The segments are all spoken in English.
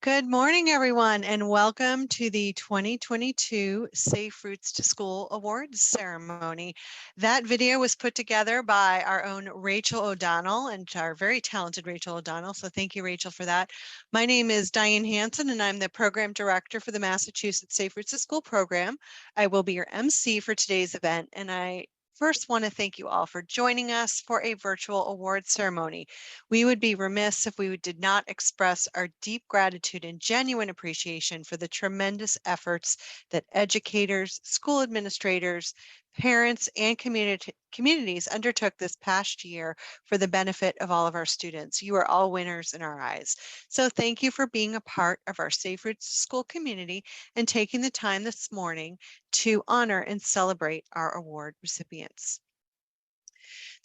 Good morning, everyone, and welcome to the 2022 Safe Routes to School Awards ceremony. That video was put together by our own Rachel O'Donnell and our very talented Rachel O'Donnell. So thank you, Rachel, for that. My name is Diane Hanson, and I'm the program director for the Massachusetts Safe Routes to School program. I will be your MC for today's event, and I first want to thank you all for joining us for a virtual award ceremony. We would be remiss if we did not express our deep gratitude and genuine appreciation for the tremendous efforts that educators, school administrators, parents, and communities undertook this past year for the benefit of all of our students. You are all winners in our eyes. So thank you for being a part of our Safe Routes to School community and taking the time this morning to honor and celebrate our award recipients.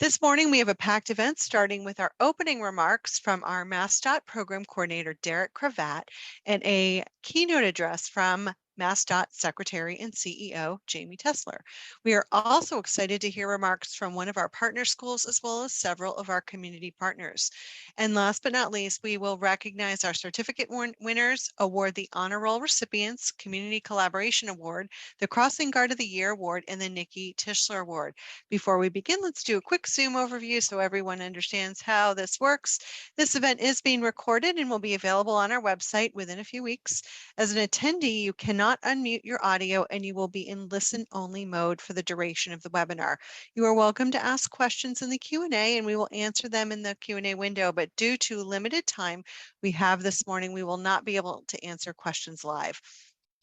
This morning, we have a packed event starting with our opening remarks from our MassDOT program coordinator, Derek Cravat, and a keynote address from MassDOT Secretary and CEO, Jamie Tesler. We are also excited to hear remarks from one of our partner schools as well as several of our community partners. And last but not least, we will recognize our certificate winners, award the Honor Roll recipients, Community Collaboration Award, the Crossing Guard of the Year Award, and the Nikki Tischler Award. Before we begin, let's do a quick Zoom overview so everyone understands how this works. This event is being recorded and will be available on our website within a few weeks. As an attendee, you cannot unmute your audio and you will be in listen-only mode for the duration of the webinar. You are welcome to ask questions in the Q&A and we will answer them in the Q&A window, but due to limited time we have this morning, we will not be able to answer questions live.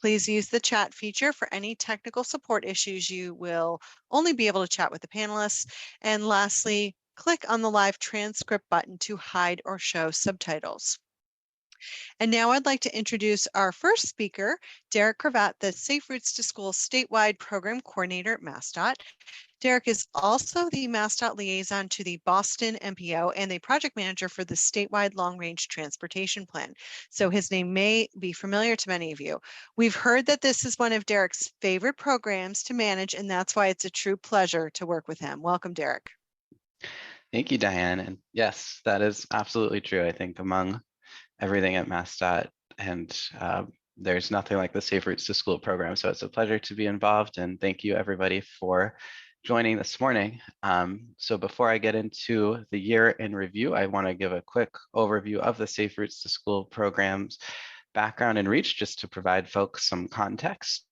Please use the chat feature for any technical support issues. You will only be able to chat with the panelists. And lastly, click on the live transcript button to hide or show subtitles. And now I'd like to introduce our first speaker, Derek Cravat, the Safe Routes to School statewide program coordinator at MassDOT. Derek is also the MassDOT liaison to the Boston MPO and the project manager for the statewide long-range transportation plan. So his name may be familiar to many of you. We've heard that this is one of Derek's favorite programs to manage, and that's why it's a true pleasure to work with him. Welcome, Derek. Thank you, Diane. And yes, that is absolutely true. I think among everything at MassDOT, and there's nothing like the Safe Routes to School program. So it's a pleasure to be involved, and thank you everybody for joining this morning. So before I get into the year in review, I want to give a quick overview of the Safe Routes to School program's background and reach, just to provide folks some context.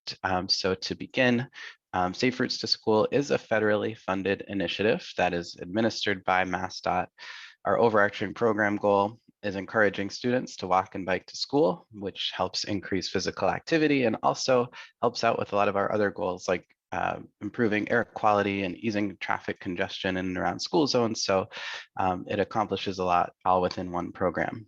So to begin, Safe Routes to School is a federally funded initiative that is administered by MassDOT. Our overarching program goal is encouraging students to walk and bike to school, which helps increase physical activity and also helps out with a lot of our other goals like improving air quality and easing traffic congestion in and around school zones. So it accomplishes a lot all within one program.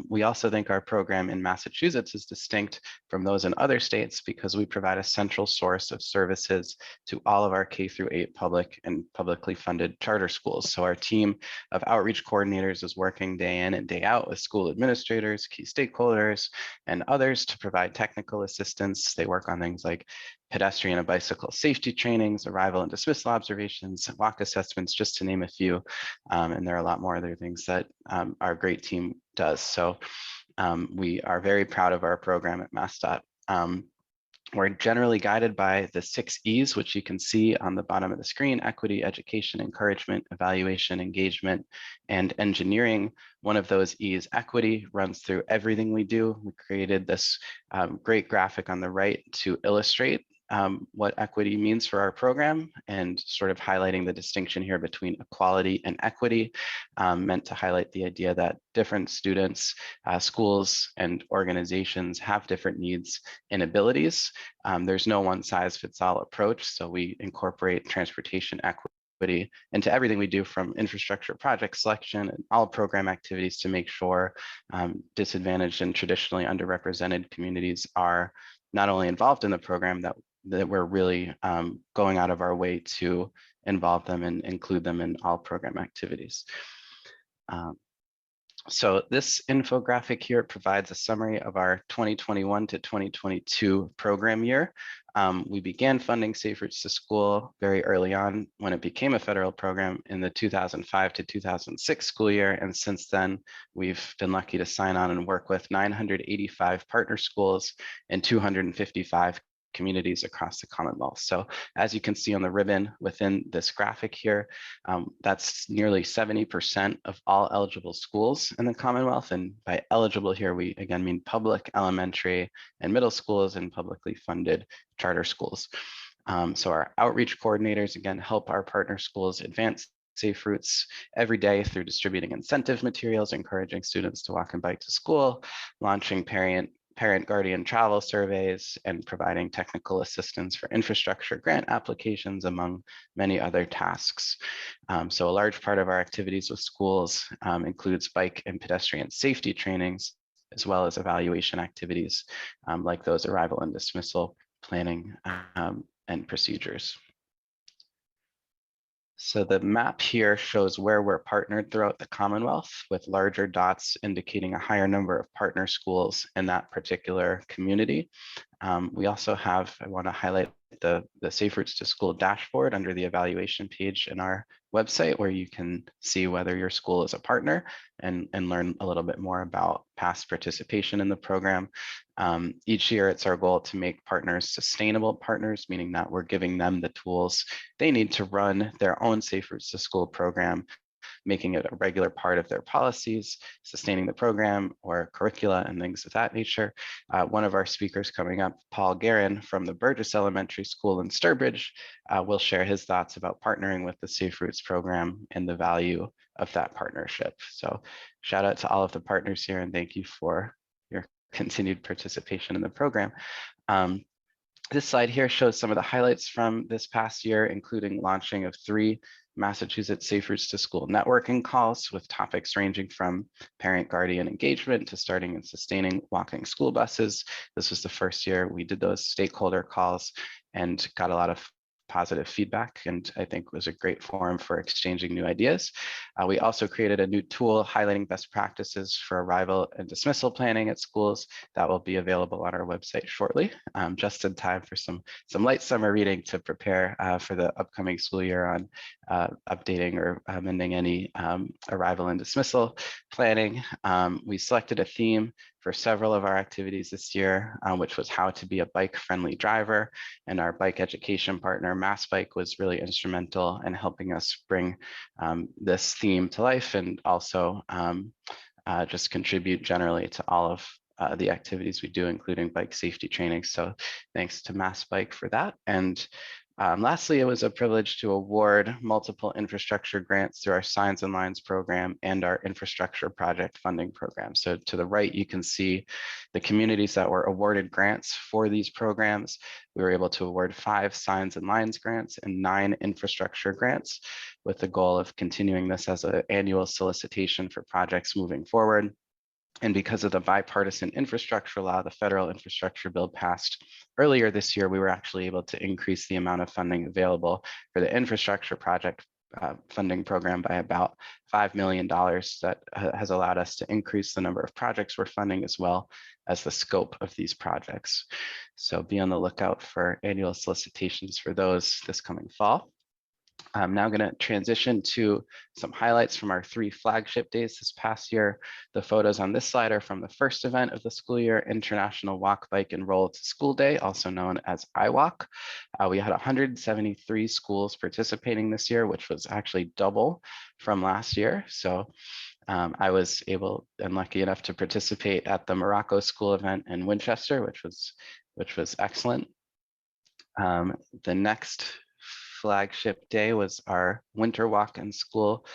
We also think our program in Massachusetts is distinct from those in other states because we provide a central source of services to all of our K-8 public and publicly funded charter schools. So our team of outreach coordinators is working day in and day out with school administrators, key stakeholders, and others to provide technical assistance. They work on things like pedestrian and bicycle safety trainings, arrival and dismissal observations, walk assessments, just to name a few. And there are a lot more other things that our great team does. So we are very proud of our program at MassDOT. We're generally guided by the 6 E's, which you can see on the bottom of the screen: equity, education, encouragement, evaluation, engagement, and engineering. One of those E's, equity, runs through everything we do. We created this great graphic on the right to illustrate what equity means for our program and sort of highlighting the distinction here between equality and equity, meant to highlight the idea that different students, schools, and organizations have different needs and abilities. There's no one-size-fits-all approach, so we incorporate transportation equity into everything we do, from infrastructure project selection and all program activities, to make sure disadvantaged and traditionally underrepresented communities are not only involved in the program, that we're really going out of our way to involve them and include them in all program activities. So this infographic here provides a summary of our 2021 to 2022 program year. We began funding Safe Routes to School very early on when it became a federal program in the 2005 to 2006 school year. And since then, we've been lucky to sign on and work with 985 partner schools and 255 communities across the Commonwealth. So as you can see on the ribbon within this graphic here, that's nearly 70% of all eligible schools in the Commonwealth. And by eligible here, we again mean public elementary and middle schools and publicly funded charter schools. So our outreach coordinators, again, help our partner schools advance Safe Routes every day through distributing incentive materials, encouraging students to walk and bike to school, launching parent guardian travel surveys, and providing technical assistance for infrastructure grant applications, among many other tasks. So a large part of our activities with schools includes bike and pedestrian safety trainings, as well as evaluation activities like those arrival and dismissal planning and procedures. So the map here shows where we're partnered throughout the Commonwealth, with larger dots indicating a higher number of partner schools in that particular community. We also have, I want to highlight the Safe Routes to School dashboard under the evaluation page in our website, where you can see whether your school is a partner and learn a little bit more about past participation in the program. Each year, it's our goal to make partners sustainable partners, meaning that we're giving them the tools they need to run their own Safe Routes to School program, making it a regular part of their policies, sustaining the program or curricula and things of that nature. One of our speakers coming up, Paul Guerin from the Burgess Elementary School in Sturbridge, will share his thoughts about partnering with the Safe Routes program and the value of that partnership. So shout out to all of the partners here and thank you for your continued participation in the program. This slide here shows some of the highlights from this past year, including launching of 3 Massachusetts Safe Routes to School networking calls with topics ranging from parent-guardian engagement to starting and sustaining walking school buses. This was the first year we did those stakeholder calls and got a lot of positive feedback, and I think was a great forum for exchanging new ideas. We also created a new tool highlighting best practices for arrival and dismissal planning at schools that will be available on our website shortly, just in time for some light summer reading to prepare for the upcoming school year on updating or amending any arrival and dismissal planning. We selected a theme for several of our activities this year, which was how to be a bike-friendly driver. And our bike education partner, MassBike, was really instrumental in helping us bring this theme to life, and also just contribute generally to all of the activities we do, including bike safety training. So thanks to MassBike for that. And lastly, it was a privilege to award multiple infrastructure grants through our Signs and Lines program and our infrastructure project funding program. So to the right, you can see the communities that were awarded grants for these programs. We were able to award 5 Signs and Lines grants and 9 infrastructure grants, with the goal of continuing this as an annual solicitation for projects moving forward. And because of the bipartisan infrastructure law, the federal infrastructure bill passed earlier this year, we were actually able to increase the amount of funding available for the infrastructure project funding program by about $5 million. That has allowed us to increase the number of projects we're funding, as well as the scope of these projects. So be on the lookout for annual solicitations for those this coming fall. I'm now going to transition to some highlights from our 3 flagship days this past year. The photos on this slide are from the first event of the school year, International Walk, Bike, and Roll to School Day, also known as iWalk. We had 173 schools participating this year, which was actually double from last year. So I was able and lucky enough to participate at the Morocco School event in Winchester, which was excellent. The next flagship day was our Winter Walk to School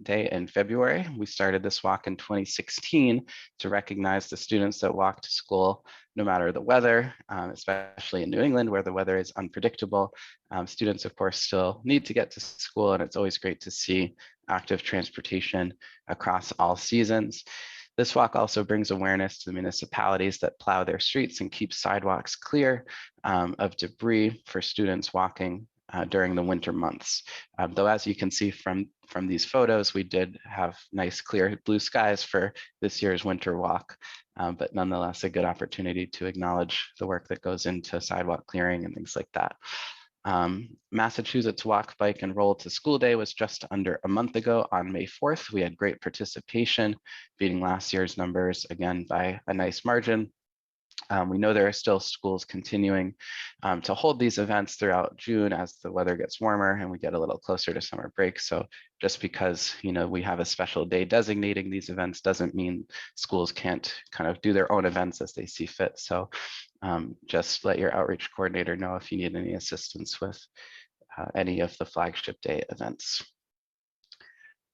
Day in February. We started this walk in 2016 to recognize the students that walk to school no matter the weather, especially in New England where the weather is unpredictable. Students, of course, still need to get to school, and it's always great to see active transportation across all seasons. This walk also brings awareness to the municipalities that plow their streets and keep sidewalks clear of debris for students walking during the winter months. Though, as you can see from these photos, we did have nice clear blue skies for this year's winter walk, but nonetheless a good opportunity to acknowledge the work that goes into sidewalk clearing and things like that. Massachusetts Walk, Bike, and Roll to School Day was just under a month ago on May 4th. We had great participation, beating last year's numbers again by a nice margin. We know there are still schools continuing to hold these events throughout June as the weather gets warmer and we get a little closer to summer break. So just because we have a special day designating these events doesn't mean schools can't kind of do their own events as they see fit. So just let your outreach coordinator know if you need any assistance with any of the flagship day events.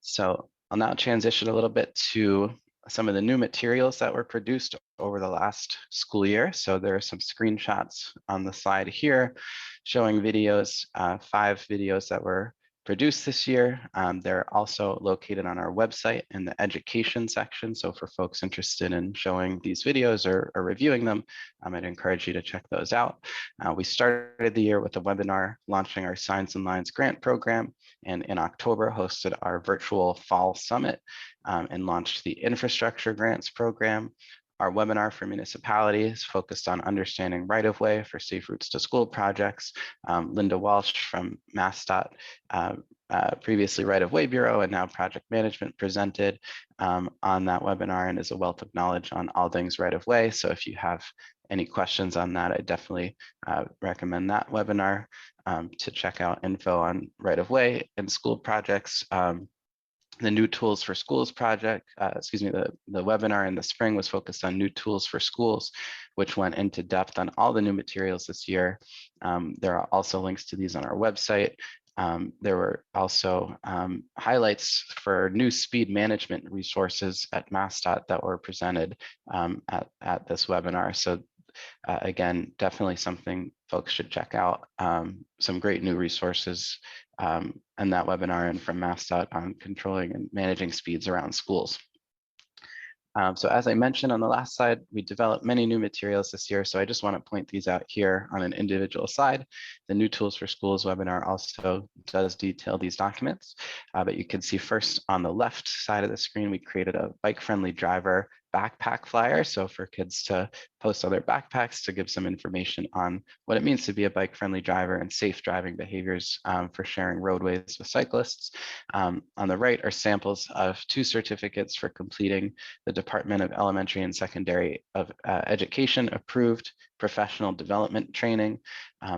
So I'll now transition a little bit to some of the new materials that were produced over the last school year. So there are some screenshots on the slide here showing videos, 5 videos that were produced this year. They're also located on our website in the education section. So for folks interested in showing these videos or reviewing them, I'd encourage you to check those out. We started the year with a webinar launching our Signs and Lines grant program, and in October hosted our virtual fall summit and launched the infrastructure grants program. Our webinar for municipalities focused on understanding right-of-way for Safe Routes to School projects. Linda Walsh from MassDOT, previously Right-of-Way Bureau and now Project Management, presented on that webinar and is a wealth of knowledge on all things right-of-way. So if you have any questions on that, I definitely recommend that webinar to check out info on right-of-way and school projects. The New Tools for Schools project, the webinar in the spring was focused on new tools for schools, which went into depth on all the new materials this year. There are also links to these on our website. There were also highlights for new speed management resources at MassDOT that were presented at this webinar. So again, definitely something folks should check out. Some great new resources in that webinar and from MassDOT on controlling and managing speeds around schools. So as I mentioned on the last slide, we developed many new materials this year. So I just want to point these out here on an individual slide. The New Tools for Schools webinar also does detail these documents, but you can see first on the left side of the screen, we created a bike-friendly driver backpack flyer. So for kids to post on their backpacks to give some information on what it means to be a bike-friendly driver and safe driving behaviors for sharing roadways with cyclists. On the right are samples of 2 certificates for completing the Department of Elementary and Secondary Education approved professional development training.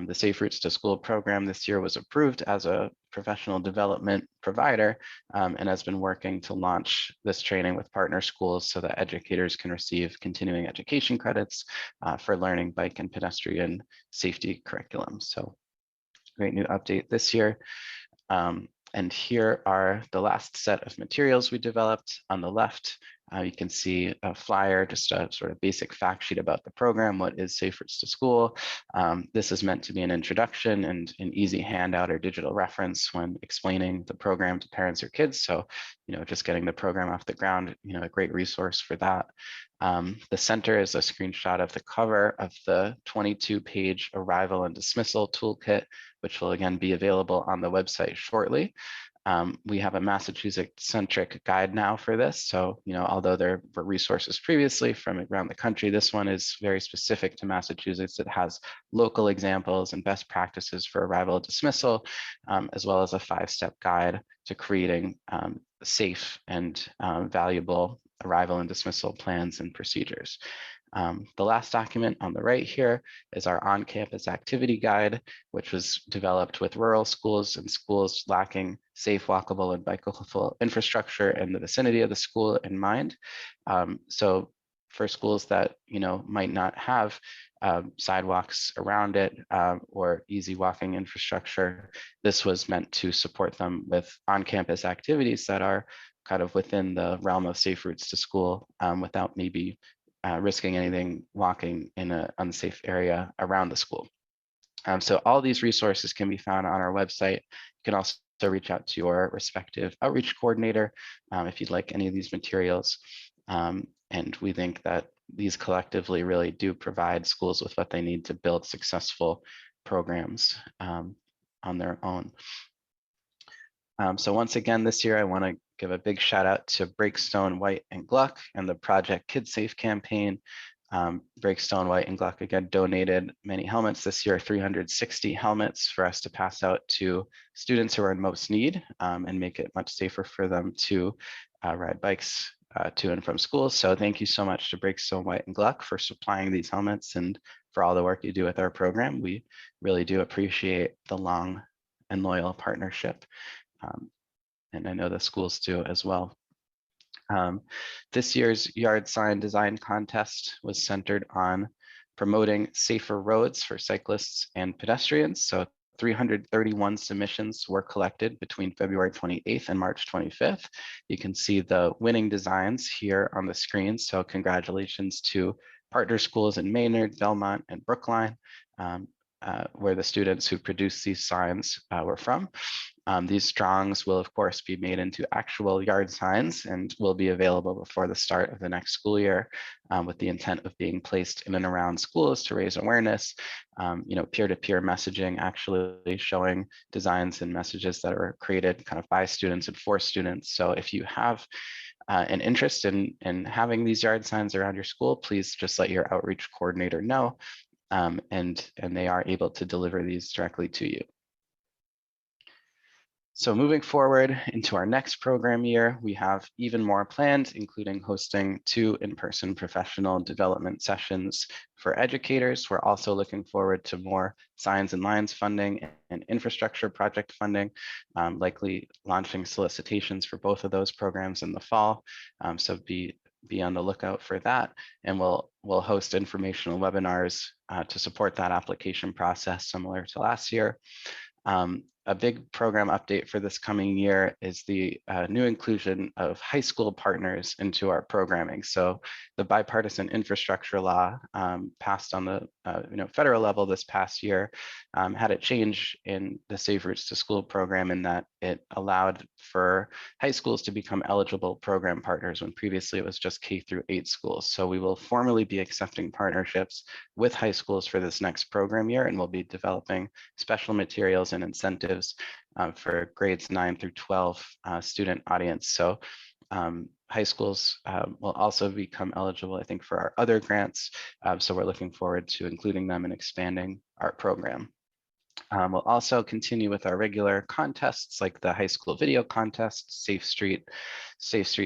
The Safe Routes to School program this year was approved as a professional development provider and has been working to launch this training with partner schools so that educators can receive continuing education credits for learning bike and pedestrian safety curriculum. So great new update this year. And here are the last set of materials we developed. On the left, you can see a flyer, just a sort of basic fact sheet about the program. What is Safe Routes to School? This is meant to be an introduction and an easy handout or digital reference when explaining the program to parents or kids. So, just getting the program off the ground, a great resource for that. The center is a screenshot of the cover of the 22-page arrival and dismissal toolkit, which will again be available on the website shortly. We have a Massachusetts-centric guide now for this. So, although there were resources previously from around the country, this one is very specific to Massachusetts. It has local examples and best practices for arrival and dismissal, as well as a 5-step guide to creating safe and valuable arrival and dismissal plans and procedures. The last document on the right here is our on-campus activity guide, which was developed with rural schools and schools lacking safe, walkable, and bikeable infrastructure in the vicinity of the school in mind. So for schools that might not have sidewalks around it or easy walking infrastructure, this was meant to support them with on-campus activities that are kind of within the realm of Safe Routes to School without maybe risking anything walking in an unsafe area around the school. So all these resources can be found on our website. You can also reach out to your respective outreach coordinator if you'd like any of these materials. And we think that these collectively really do provide schools with what they need to build successful programs. on their own. So once again, this year, I want to give a big shout out to Breakstone, White, and Gluck and the Project KidSafe campaign. Breakstone, White, and Gluck again donated many helmets this year, 360 helmets for us to pass out to students who are in most need and make it much safer for them to ride bikes to and from school. So thank you so much to Breakstone, White, and Gluck for supplying these helmets and for all the work you do with our program. We really do appreciate the long and loyal partnership. And I know the schools do as well. This year's yard sign design contest was centered on promoting safer roads for cyclists and pedestrians. So 331 submissions were collected between February 28th and March 25th. You can see the winning designs here on the screen. So congratulations to partner schools in Maynard, Belmont, and Brookline, where the students who produced these signs were from. These drawings will, of course, be made into actual yard signs and will be available before the start of the next school year with the intent of being placed in and around schools to raise awareness, peer-to-peer messaging, actually showing designs and messages that are created kind of by students and for students. So if you have an interest in having these yard signs around your school, please just let your outreach coordinator know, and they are able to deliver these directly to you. So moving forward into our next program year, we have even more planned, including hosting 2 in-person professional development sessions for educators. We're also looking forward to more Signs and Lines funding and infrastructure project funding, likely launching solicitations for both of those programs in the fall. So be on the lookout for that. And we'll host informational webinars to support that application process, similar to last year. A big program update for this coming year is the new inclusion of high school partners into our programming. So the bipartisan infrastructure law passed on the federal level this past year had a change in the Safe Routes to School program in that it allowed for high schools to become eligible program partners when previously it was just K-8 schools. So we will formally be accepting partnerships with high schools for this next program year, and we'll be developing special materials and incentives for grades 9 through 12 student audience. So high schools will also become eligible, I think, for our other grants. So we're looking forward to including them and expanding our program. We'll also continue with our regular contests like the high school video contest, Safe Street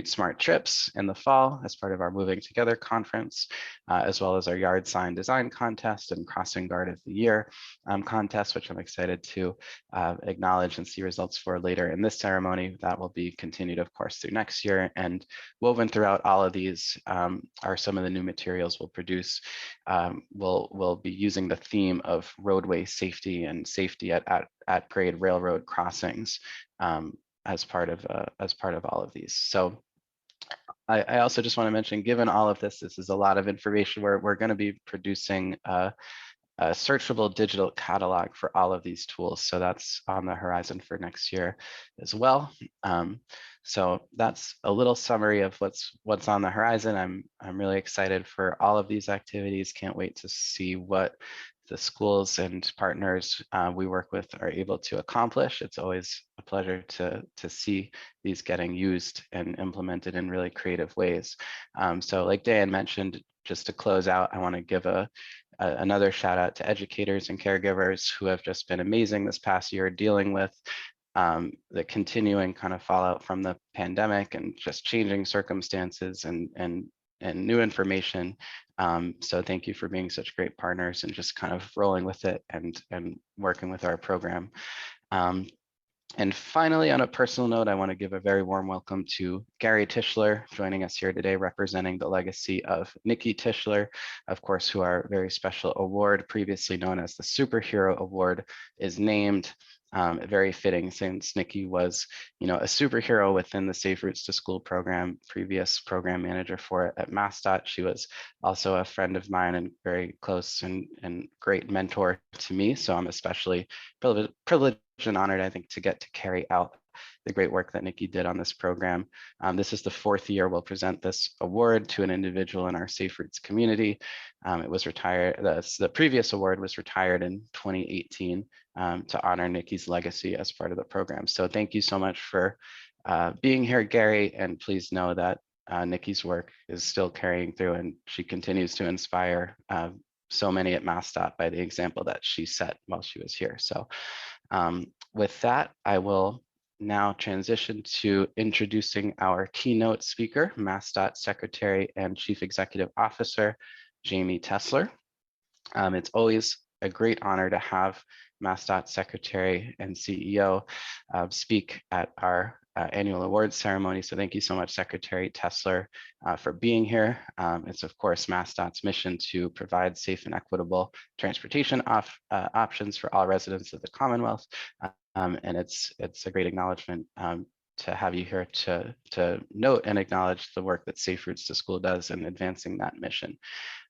Smart Trips in the fall as part of our Moving Together conference, as well as our yard sign design contest and Crossing Guard of the Year contest, which I'm excited to acknowledge and see results for later in this ceremony. That will be continued, of course, through next year. And woven throughout all of these are some of the new materials we'll produce. We'll be using the theme of roadway safety and safety at grade railroad crossings as part of all of these. So I also just want to mention, given all of this is a lot of information. We're going to be producing a searchable digital catalog for all of these tools. So that's on the horizon for next year as well. So that's a little summary of what's on the horizon. I'm really excited for all of these activities. Can't wait to see what the schools and partners we work with are able to accomplish. It's always a pleasure to see these getting used and implemented in really creative ways. So like Dan mentioned, just to close out, I want to give another shout out to educators and caregivers who have just been amazing this past year dealing with the continuing kind of fallout from the pandemic and just changing circumstances and new information. So thank you for being such great partners and just kind of rolling with it and working with our program. And finally, on a personal note, I want to give a very warm welcome to Gary Tischler joining us here today, representing the legacy of Nikki Tischler, of course, who our very special award, previously known as the Superhero Award, is named. Very fitting, since Nikki was, a superhero within the Safe Routes to School program, previous program manager for it at MassDOT. She was also a friend of mine and very close and great mentor to me. So I'm especially privileged and honored, I think, to get to carry out the great work that Nikki did on this program. This is the 4th year we'll present this award to an individual in our Safe Routes community. It was retired, the previous award was retired in 2018 to honor Nikki's legacy as part of the program. So thank you so much for being here, Gary, and please know that Nikki's work is still carrying through, and she continues to inspire so many at MassDOT by the example that she set while she was here. So with that, I will now transition to introducing our keynote speaker, MassDOT Secretary and Chief Executive Officer, Jamie Tesler. It's always a great honor to have MassDOT Secretary and CEO speak at our annual awards ceremony. So thank you so much, Secretary Tesler, for being here. It's of course MassDOT's mission to provide safe and equitable transportation options for all residents of the Commonwealth. And it's a great acknowledgement to have you here to note and acknowledge the work that Safe Routes to School does in advancing that mission.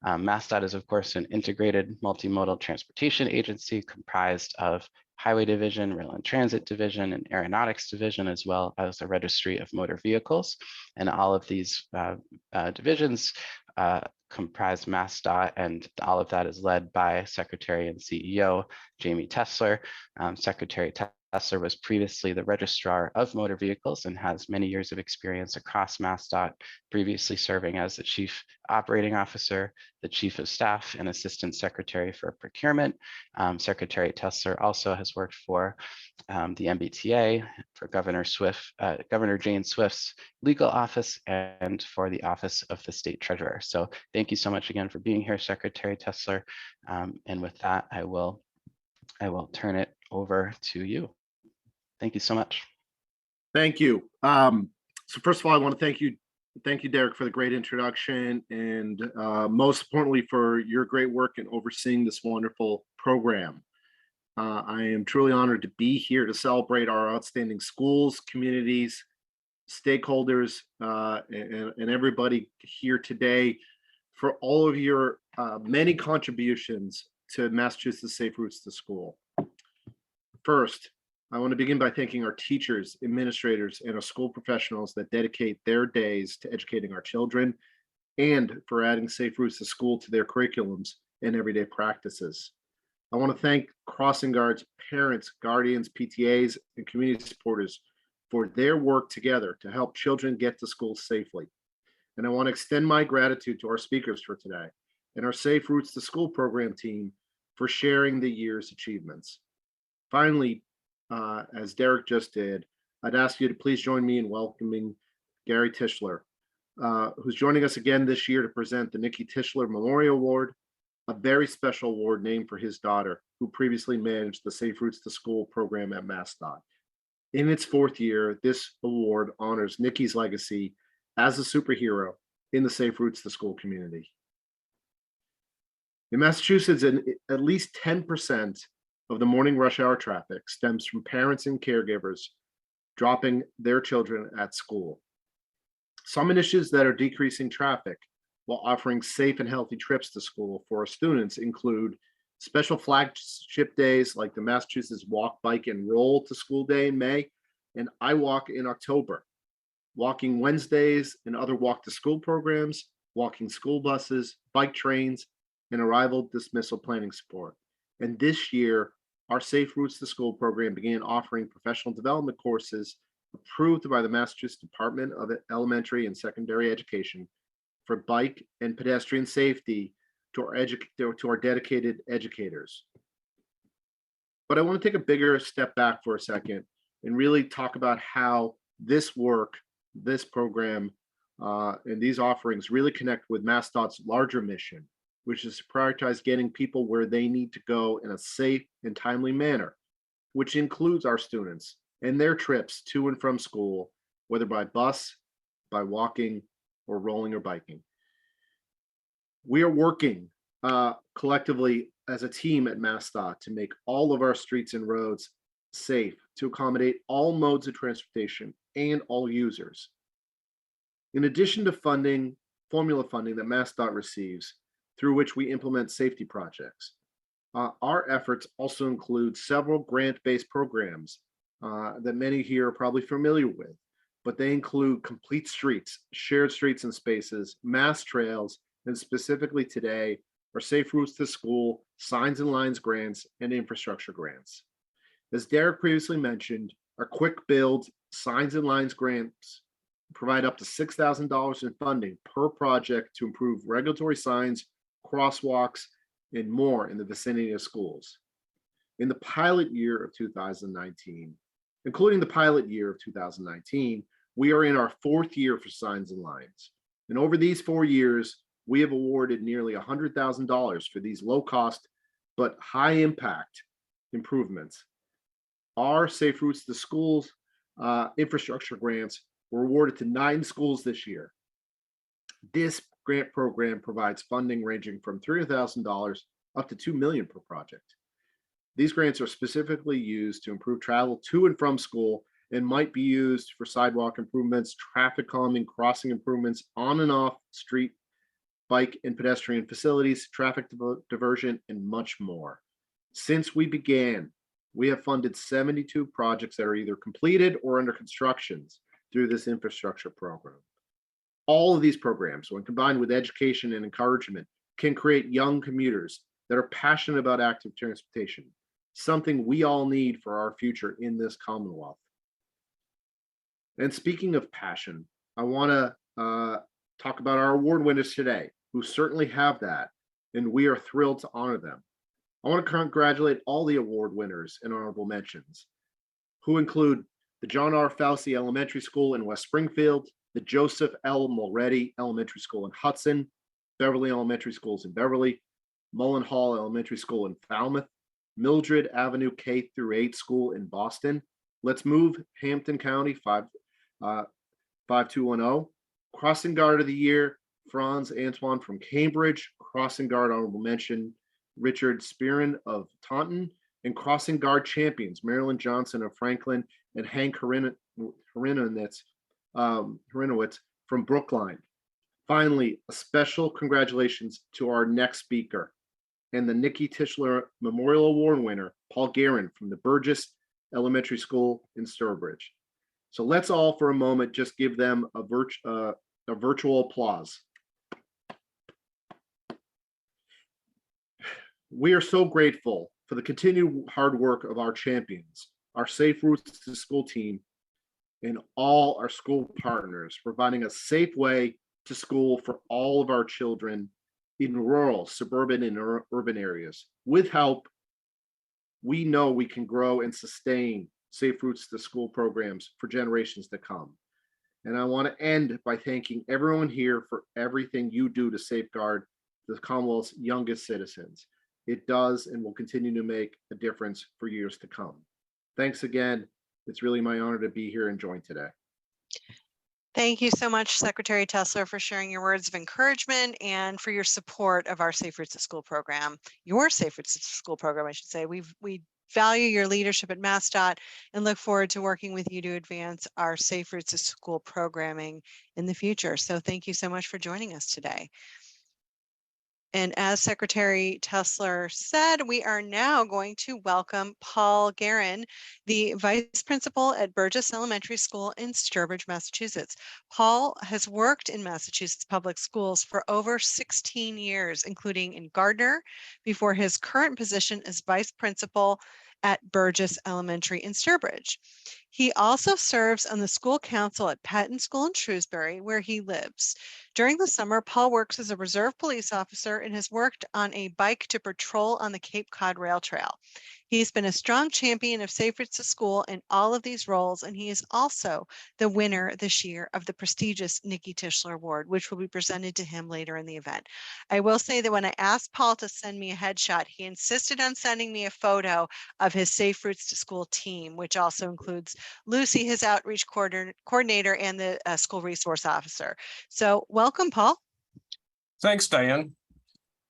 MassDOT is, of course, an integrated multimodal transportation agency comprised of Highway Division, Rail and Transit Division, and Aeronautics Division, as well as a Registry of Motor Vehicles. And all of these divisions comprise MassDOT, and all of that is led by Secretary and CEO Jamie Tesler. Secretary Tesler was previously the Registrar of Motor Vehicles and has many years of experience across MassDOT, previously serving as the Chief Operating Officer, the Chief of Staff, and Assistant Secretary for Procurement. Secretary Tesler also has worked for the MBTA, for Governor Jane Swift's legal office, and for the Office of the State Treasurer. So thank you so much again for being here, Secretary Tesler. And with that, I will turn it over to you. Thank you so much. Thank you. So first of all, I want to thank you, Derek, for the great introduction, and most importantly for your great work in overseeing this wonderful program. I am truly honored to be here to celebrate our outstanding schools, communities, stakeholders, and everybody here today for all of your many contributions to Massachusetts Safe Routes to School. First, I want to begin by thanking our teachers, administrators, and our school professionals that dedicate their days to educating our children, and for adding Safe Routes to School to their curriculums and everyday practices. I want to thank crossing guards, parents, guardians, PTAs, and community supporters for their work together to help children get to school safely. And I want to extend my gratitude to our speakers for today and our Safe Routes to School program team for sharing the year's achievements. Finally, as Derek just did, I'd ask you to please join me in welcoming Gary Tischler, who's joining us again this year to present the Nikki Tischler Memorial Award, a very special award named for his daughter, who previously managed the Safe Routes to School program at MassDOT. In its 4th year, this award honors Nikki's legacy as a superhero in the Safe Routes to School community. In Massachusetts, at least 10% of the morning rush hour traffic stems from parents and caregivers dropping their children at school. Some initiatives that are decreasing traffic while offering safe and healthy trips to school for our students include special flagship days like the Massachusetts Walk, Bike, and Roll to School Day in May, and I Walk in October, Walking Wednesdays and other walk to school programs, walking school buses, bike trains, and arrival dismissal planning support. And this year, our Safe Routes to School program began offering professional development courses approved by the Massachusetts Department of Elementary and Secondary Education for bike and pedestrian safety to our dedicated educators. But I want to take a bigger step back for a second and really talk about how this work, this program, and these offerings really connect with MassDOT's larger mission, which is to prioritize getting people where they need to go in a safe and timely manner, which includes our students and their trips to and from school, whether by bus, by walking, or rolling or biking. We are working collectively as a team at MassDOT to make all of our streets and roads safe to accommodate all modes of transportation and all users. In addition to formula funding that MassDOT receives, through which we implement safety projects, our efforts also include several grant-based programs that many here are probably familiar with, but they include complete streets, shared streets and spaces, mass trails, and specifically today, our Safe Routes to School, Signs and Lines grants, and infrastructure grants. As Derek previously mentioned, our Quick Build Signs and Lines grants provide up to $6,000 in funding per project to improve regulatory signs, crosswalks, and more in the vicinity of schools. In the pilot year of 2019, including the pilot year of 2019, we are in our 4th year for Signs and Lines. And over these 4 years, we have awarded nearly $100,000 for these low-cost but high-impact improvements. Our Safe Routes to Schools infrastructure grants were awarded to 9 schools this year. This grant program provides funding ranging from $300,000 up to $2 million per project. These grants are specifically used to improve travel to and from school and might be used for sidewalk improvements, traffic calming, crossing improvements, on and off street, bike and pedestrian facilities, traffic diversion, and much more. Since we began, we have funded 72 projects that are either completed or under construction through this infrastructure program. All of these programs, when combined with education and encouragement, can create young commuters that are passionate about active transportation, something we all need for our future in this Commonwealth. And speaking of passion, I want to talk about our award winners today, who certainly have that, and we are thrilled to honor them. I want to congratulate all the award winners and honorable mentions, who include the John R. Fauci Elementary School in West Springfield, the Joseph L. Mulready Elementary School in Hudson, Beverly Elementary Schools in Beverly, Mullen Hall Elementary School in Falmouth, Mildred Avenue K-8 School in Boston. Let's move Hampton County 5210. Crossing Guard of the Year, Franz Antoine from Cambridge. Crossing Guard honorable mention, Richard Spearin of Taunton. And Crossing Guard champions, Marilyn Johnson of Franklin and Hank Hrinowitz from Brookline. Finally, a special congratulations to our next speaker and the Nikki Tischler Memorial Award winner, Paul Guerin from the Burgess Elementary School in Sturbridge. So let's all for a moment just give them a virtual applause. We are so grateful for the continued hard work of our champions, our Safe Routes to School team, and all our school partners, providing a safe way to school for all of our children in rural, suburban, and urban areas. With help, we know we can grow and sustain Safe Routes to School programs for generations to come. And I want to end by thanking everyone here for everything you do to safeguard the Commonwealth's youngest citizens. It does and will continue to make a difference for years to come. Thanks again. It's really my honor to be here and join today. Thank you so much, Secretary Tesler, for sharing your words of encouragement and for your support of our Safe Routes to School program, your Safe Routes to School program, I should say. We value your leadership at MassDOT and look forward to working with you to advance our Safe Routes to School programming in the future. So thank you so much for joining us today. And as Secretary Tesler said, we are now going to welcome Paul Guerin, the Vice Principal at Burgess Elementary School in Sturbridge, Massachusetts. Paul has worked in Massachusetts public schools for over 16 years, including in Gardner, before his current position as Vice Principal at Burgess Elementary in Sturbridge. He also serves on the school council at Patton School in Shrewsbury, where he lives. During the summer, Paul works as a reserve police officer and has worked on a bike to patrol on the Cape Cod Rail Trail. He's been a strong champion of Safe Routes to School in all of these roles, and he is also the winner this year of the prestigious Nikki Tischler Award, which will be presented to him later in the event. I will say that when I asked Paul to send me a headshot, he insisted on sending me a photo of his Safe Routes to School team, which also includes Lucy, his outreach coordinator, and the school resource officer. So welcome, Paul. Thanks, Diane.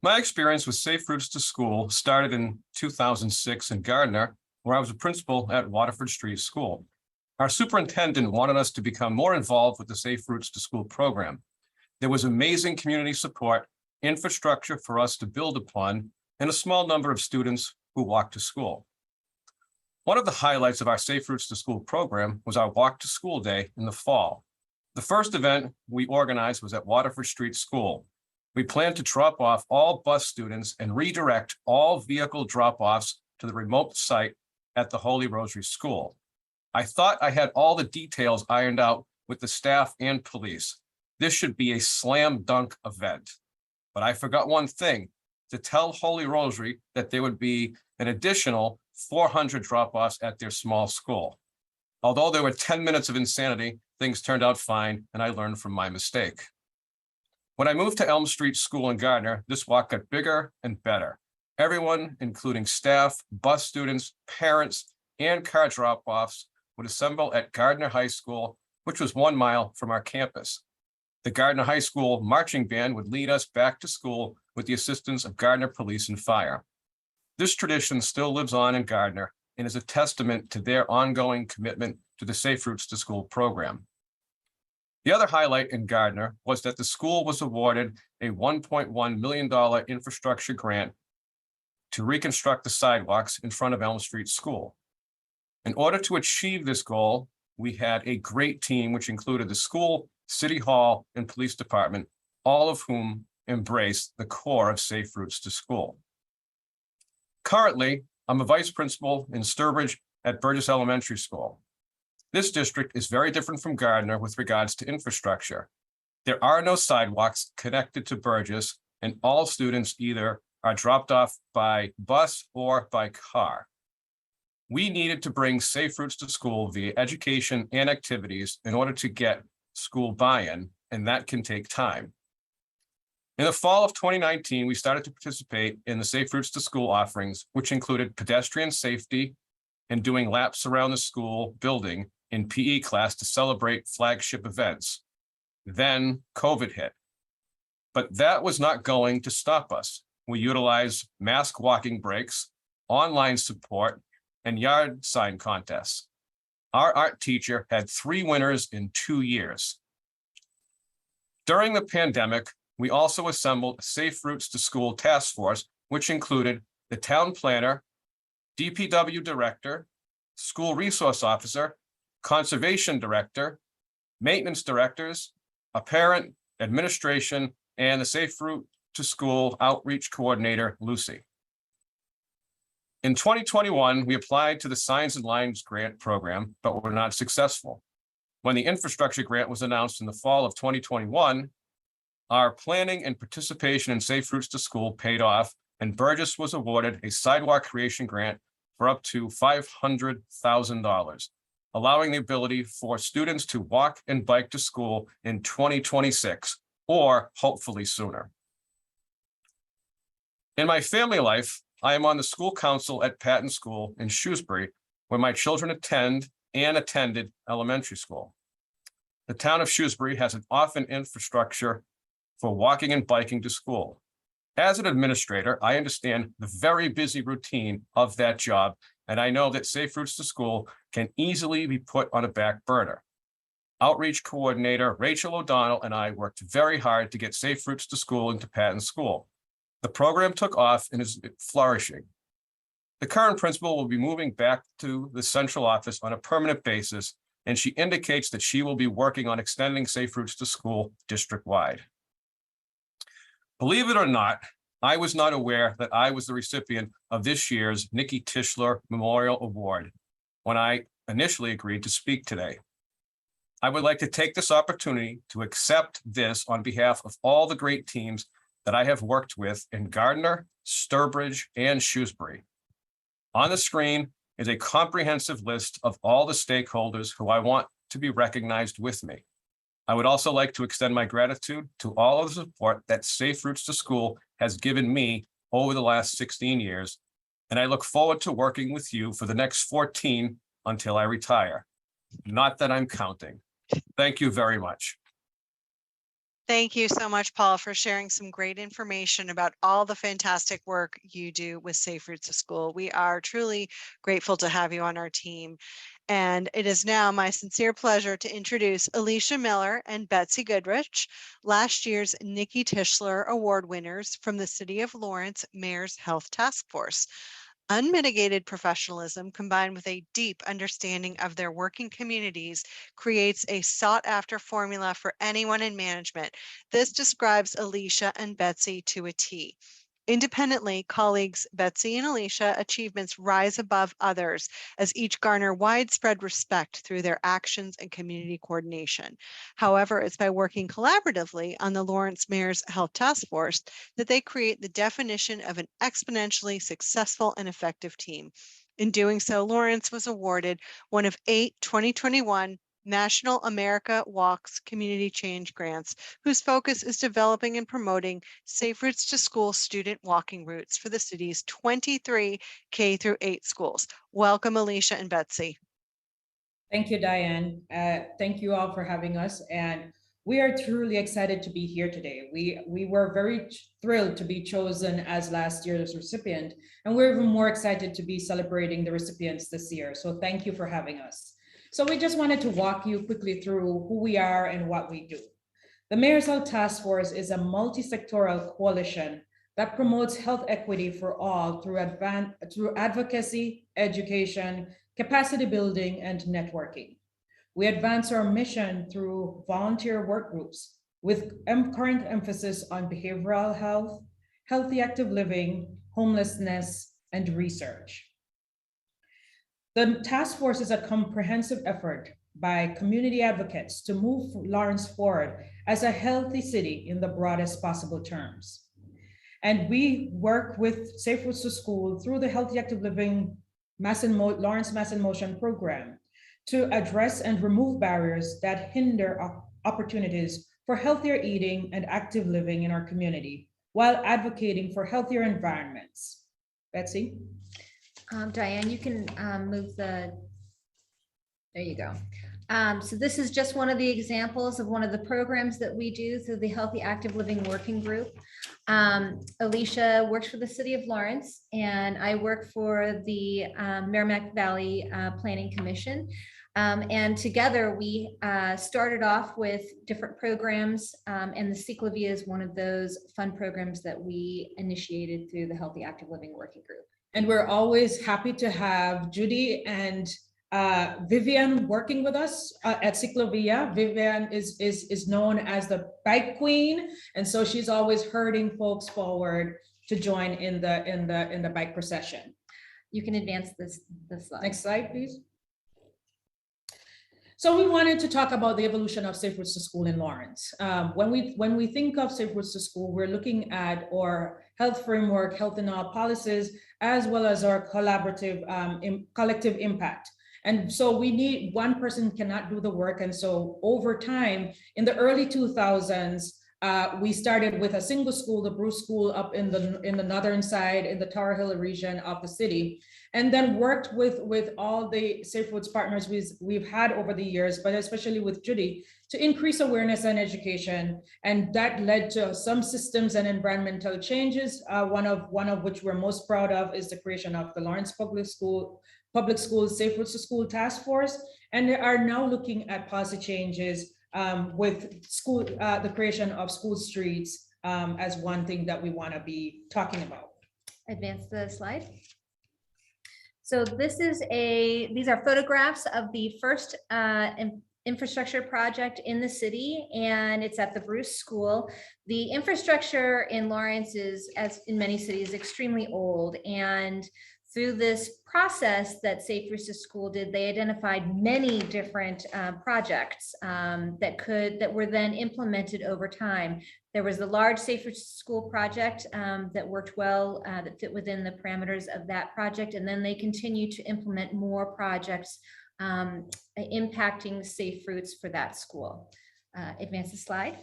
My experience with Safe Routes to School started in 2006 in Gardner, where I was a principal at Waterford Street School. Our superintendent wanted us to become more involved with the Safe Routes to School program. There was amazing community support, infrastructure for us to build upon, and a small number of students who walked to school. One of the highlights of our Safe Routes to School program was our Walk to School Day in the fall. The first event we organized was at Waterford Street School. We planned to drop off all bus students and redirect all vehicle drop-offs to the remote site at the Holy Rosary School. I thought I had all the details ironed out with the staff and police. This should be a slam dunk event. But I forgot one thing, to tell Holy Rosary that there would be an additional 400 drop-offs at their small school. Although there were 10 minutes of insanity, things turned out fine, and I learned from my mistake. When I moved to Elm Street School in Gardner, this walk got bigger and better. Everyone, including staff, bus students, parents, and car drop-offs, would assemble at Gardner High School, which was 1 mile from our campus. The Gardner High School marching band would lead us back to school with the assistance of Gardner Police and Fire. This tradition still lives on in Gardner and is a testament to their ongoing commitment to the Safe Routes to School program. The other highlight in Gardner was that the school was awarded a $1.1 million infrastructure grant to reconstruct the sidewalks in front of Elm Street School. In order to achieve this goal, we had a great team, which included the school, City Hall, and Police Department, all of whom embrace the core of Safe Routes to School. Currently, I'm a vice principal in Sturbridge at Burgess Elementary School. This district is very different from Gardner with regards to infrastructure. There are no sidewalks connected to Burgess, and all students either are dropped off by bus or by car. We needed to bring Safe Routes to School via education and activities in order to get school buy-in, and that can take time. In the fall of 2019, we started to participate in the Safe Routes to School offerings, which included pedestrian safety and doing laps around the school building in PE class to celebrate flagship events. Then COVID hit. But that was not going to stop us. We utilized mask walking breaks, online support, and yard sign contests. Our art teacher had 3 winners in 2 years. During the pandemic, we also assembled a Safe Routes to School task force, which included the town planner, DPW director, school resource officer, conservation director, maintenance directors, a parent, administration, and the Safe Route to School outreach coordinator, Lucy. In 2021, we applied to the Signs and Lines Grant program, but were not successful. When the infrastructure grant was announced in the fall of 2021, our planning and participation in Safe Routes to School paid off, and Burgess was awarded a sidewalk creation grant for up to $500,000, allowing the ability for students to walk and bike to school in 2026, or hopefully sooner. In my family life, I am on the school council at Patton School in Shrewsbury, where my children attend and attended elementary school. The town of Shrewsbury has an often infrastructure for walking and biking to school. As an administrator, I understand the very busy routine of that job, and I know that Safe Routes to School can easily be put on a back burner. Outreach coordinator Rachel O'Donnell and I worked very hard to get Safe Routes to School into Patton School. The program took off and is flourishing. The current principal will be moving back to the central office on a permanent basis, and she indicates that she will be working on extending Safe Routes to School district-wide. Believe it or not, I was not aware that I was the recipient of this year's Nikki Tischler Memorial Award when I initially agreed to speak today. I would like to take this opportunity to accept this on behalf of all the great teams that I have worked with in Gardner, Sturbridge, and Shrewsbury. On the screen is a comprehensive list of all the stakeholders who I want to be recognized with me. I would also like to extend my gratitude to all of the support that Safe Routes to School has given me over the last 16 years, and I look forward to working with you for the next 14 until I retire. Not that I'm counting. Thank you very much. Thank you so much, Paul, for sharing some great information about all the fantastic work you do with Safe Routes to School. We are truly grateful to have you on our team. And it is now my sincere pleasure to introduce Alicia Miller and Betsy Goodrich, last year's Nikki Tischler Award winners from the City of Lawrence Mayor's Health Task Force. Unmitigated professionalism combined with a deep understanding of their working communities creates a sought-after formula for anyone in management. This describes Alicia and Betsy to a T. Independently, colleagues Betsy and Alicia achievements rise above others as each garner widespread respect through their actions and community coordination. However, it's by working collaboratively on the Lawrence Mayor's Health Task Force that they create the definition of an exponentially successful and effective team. In doing so, Lawrence was awarded one of 8 2021 National America Walks Community Change Grants, whose focus is developing and promoting safe routes to school student walking routes for the city's 23 K through 8 schools. Welcome, Alicia and Betsy. Thank you, Diane. Thank you all for having us. And we are truly excited to be here today. We were very thrilled to be chosen as last year's recipient, and we're even more excited to be celebrating the recipients this year. So thank you for having us. So we just wanted to walk you quickly through who we are and what we do. The Mayor's Health Task Force is a multi-sectoral coalition that promotes health equity for all through advocacy, education, capacity building, and networking. We advance our mission through volunteer work groups with current emphasis on behavioral health, healthy active living, homelessness, and research. The task force is a comprehensive effort by community advocates to move Lawrence forward as a healthy city in the broadest possible terms. And we work with Safe Routes to School through the Healthy Active Living Lawrence Mass in Motion program to address and remove barriers that hinder opportunities for healthier eating and active living in our community while advocating for healthier environments. Betsy? Diane, you can move there you go. So this is just one of the examples of one of the programs that we do through the Healthy Active Living Working Group. Alicia works for the City of Lawrence, and I work for the Merrimack Valley Planning Commission. And together we started off with different programs, and the Ciclavia is one of those fun programs that we initiated through the Healthy Active Living Working Group. And we're always happy to have Judy and Vivian working with us at Ciclavia. Vivian is known as the bike queen, and so she's always herding folks forward to join in the bike procession. You can advance this slide. Next slide, please. So we wanted to talk about the evolution of Safe Routes to School in Lawrence. When we think of Safe Routes to School, we're looking at our health framework, health in all policies, as well as our collaborative collective impact. And so we need, one person cannot do the work. And so over time, in the early 2000s, we started with a single school, the Bruce School up in the northern side, in the Tower Hill region of the city, and then worked with all the Safe Routes partners we've had over the years, but especially with Judy, to increase awareness and education. And that led to some systems and environmental changes, one of which we're most proud of is the creation of the Lawrence Public Schools Safe Routes to School Task Force. And they are now looking at policy changes with the creation of school streets as one thing that we want to be talking about. Advance the slide. So these are photographs of the first infrastructure project in the city, and it's at the Bruce School. The infrastructure in Lawrence is, as in many cities, extremely old, and through this process that Safe Routes to School did, they identified many different projects that were then implemented over time. There was the large Safe Routes to School project that worked well, that fit within the parameters of that project, and then they continue to implement more projects impacting safe routes for that school. Advance the slide.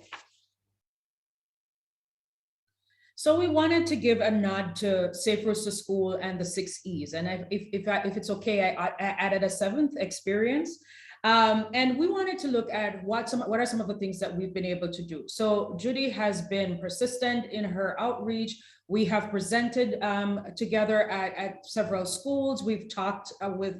So we wanted to give a nod to Safe Routes to School and the 6 E's. And if it's okay, I added a 7th, experience. And we wanted to look at what are some of the things that we've been able to do. So Judy has been persistent in her outreach. We have presented together at several schools. We've talked with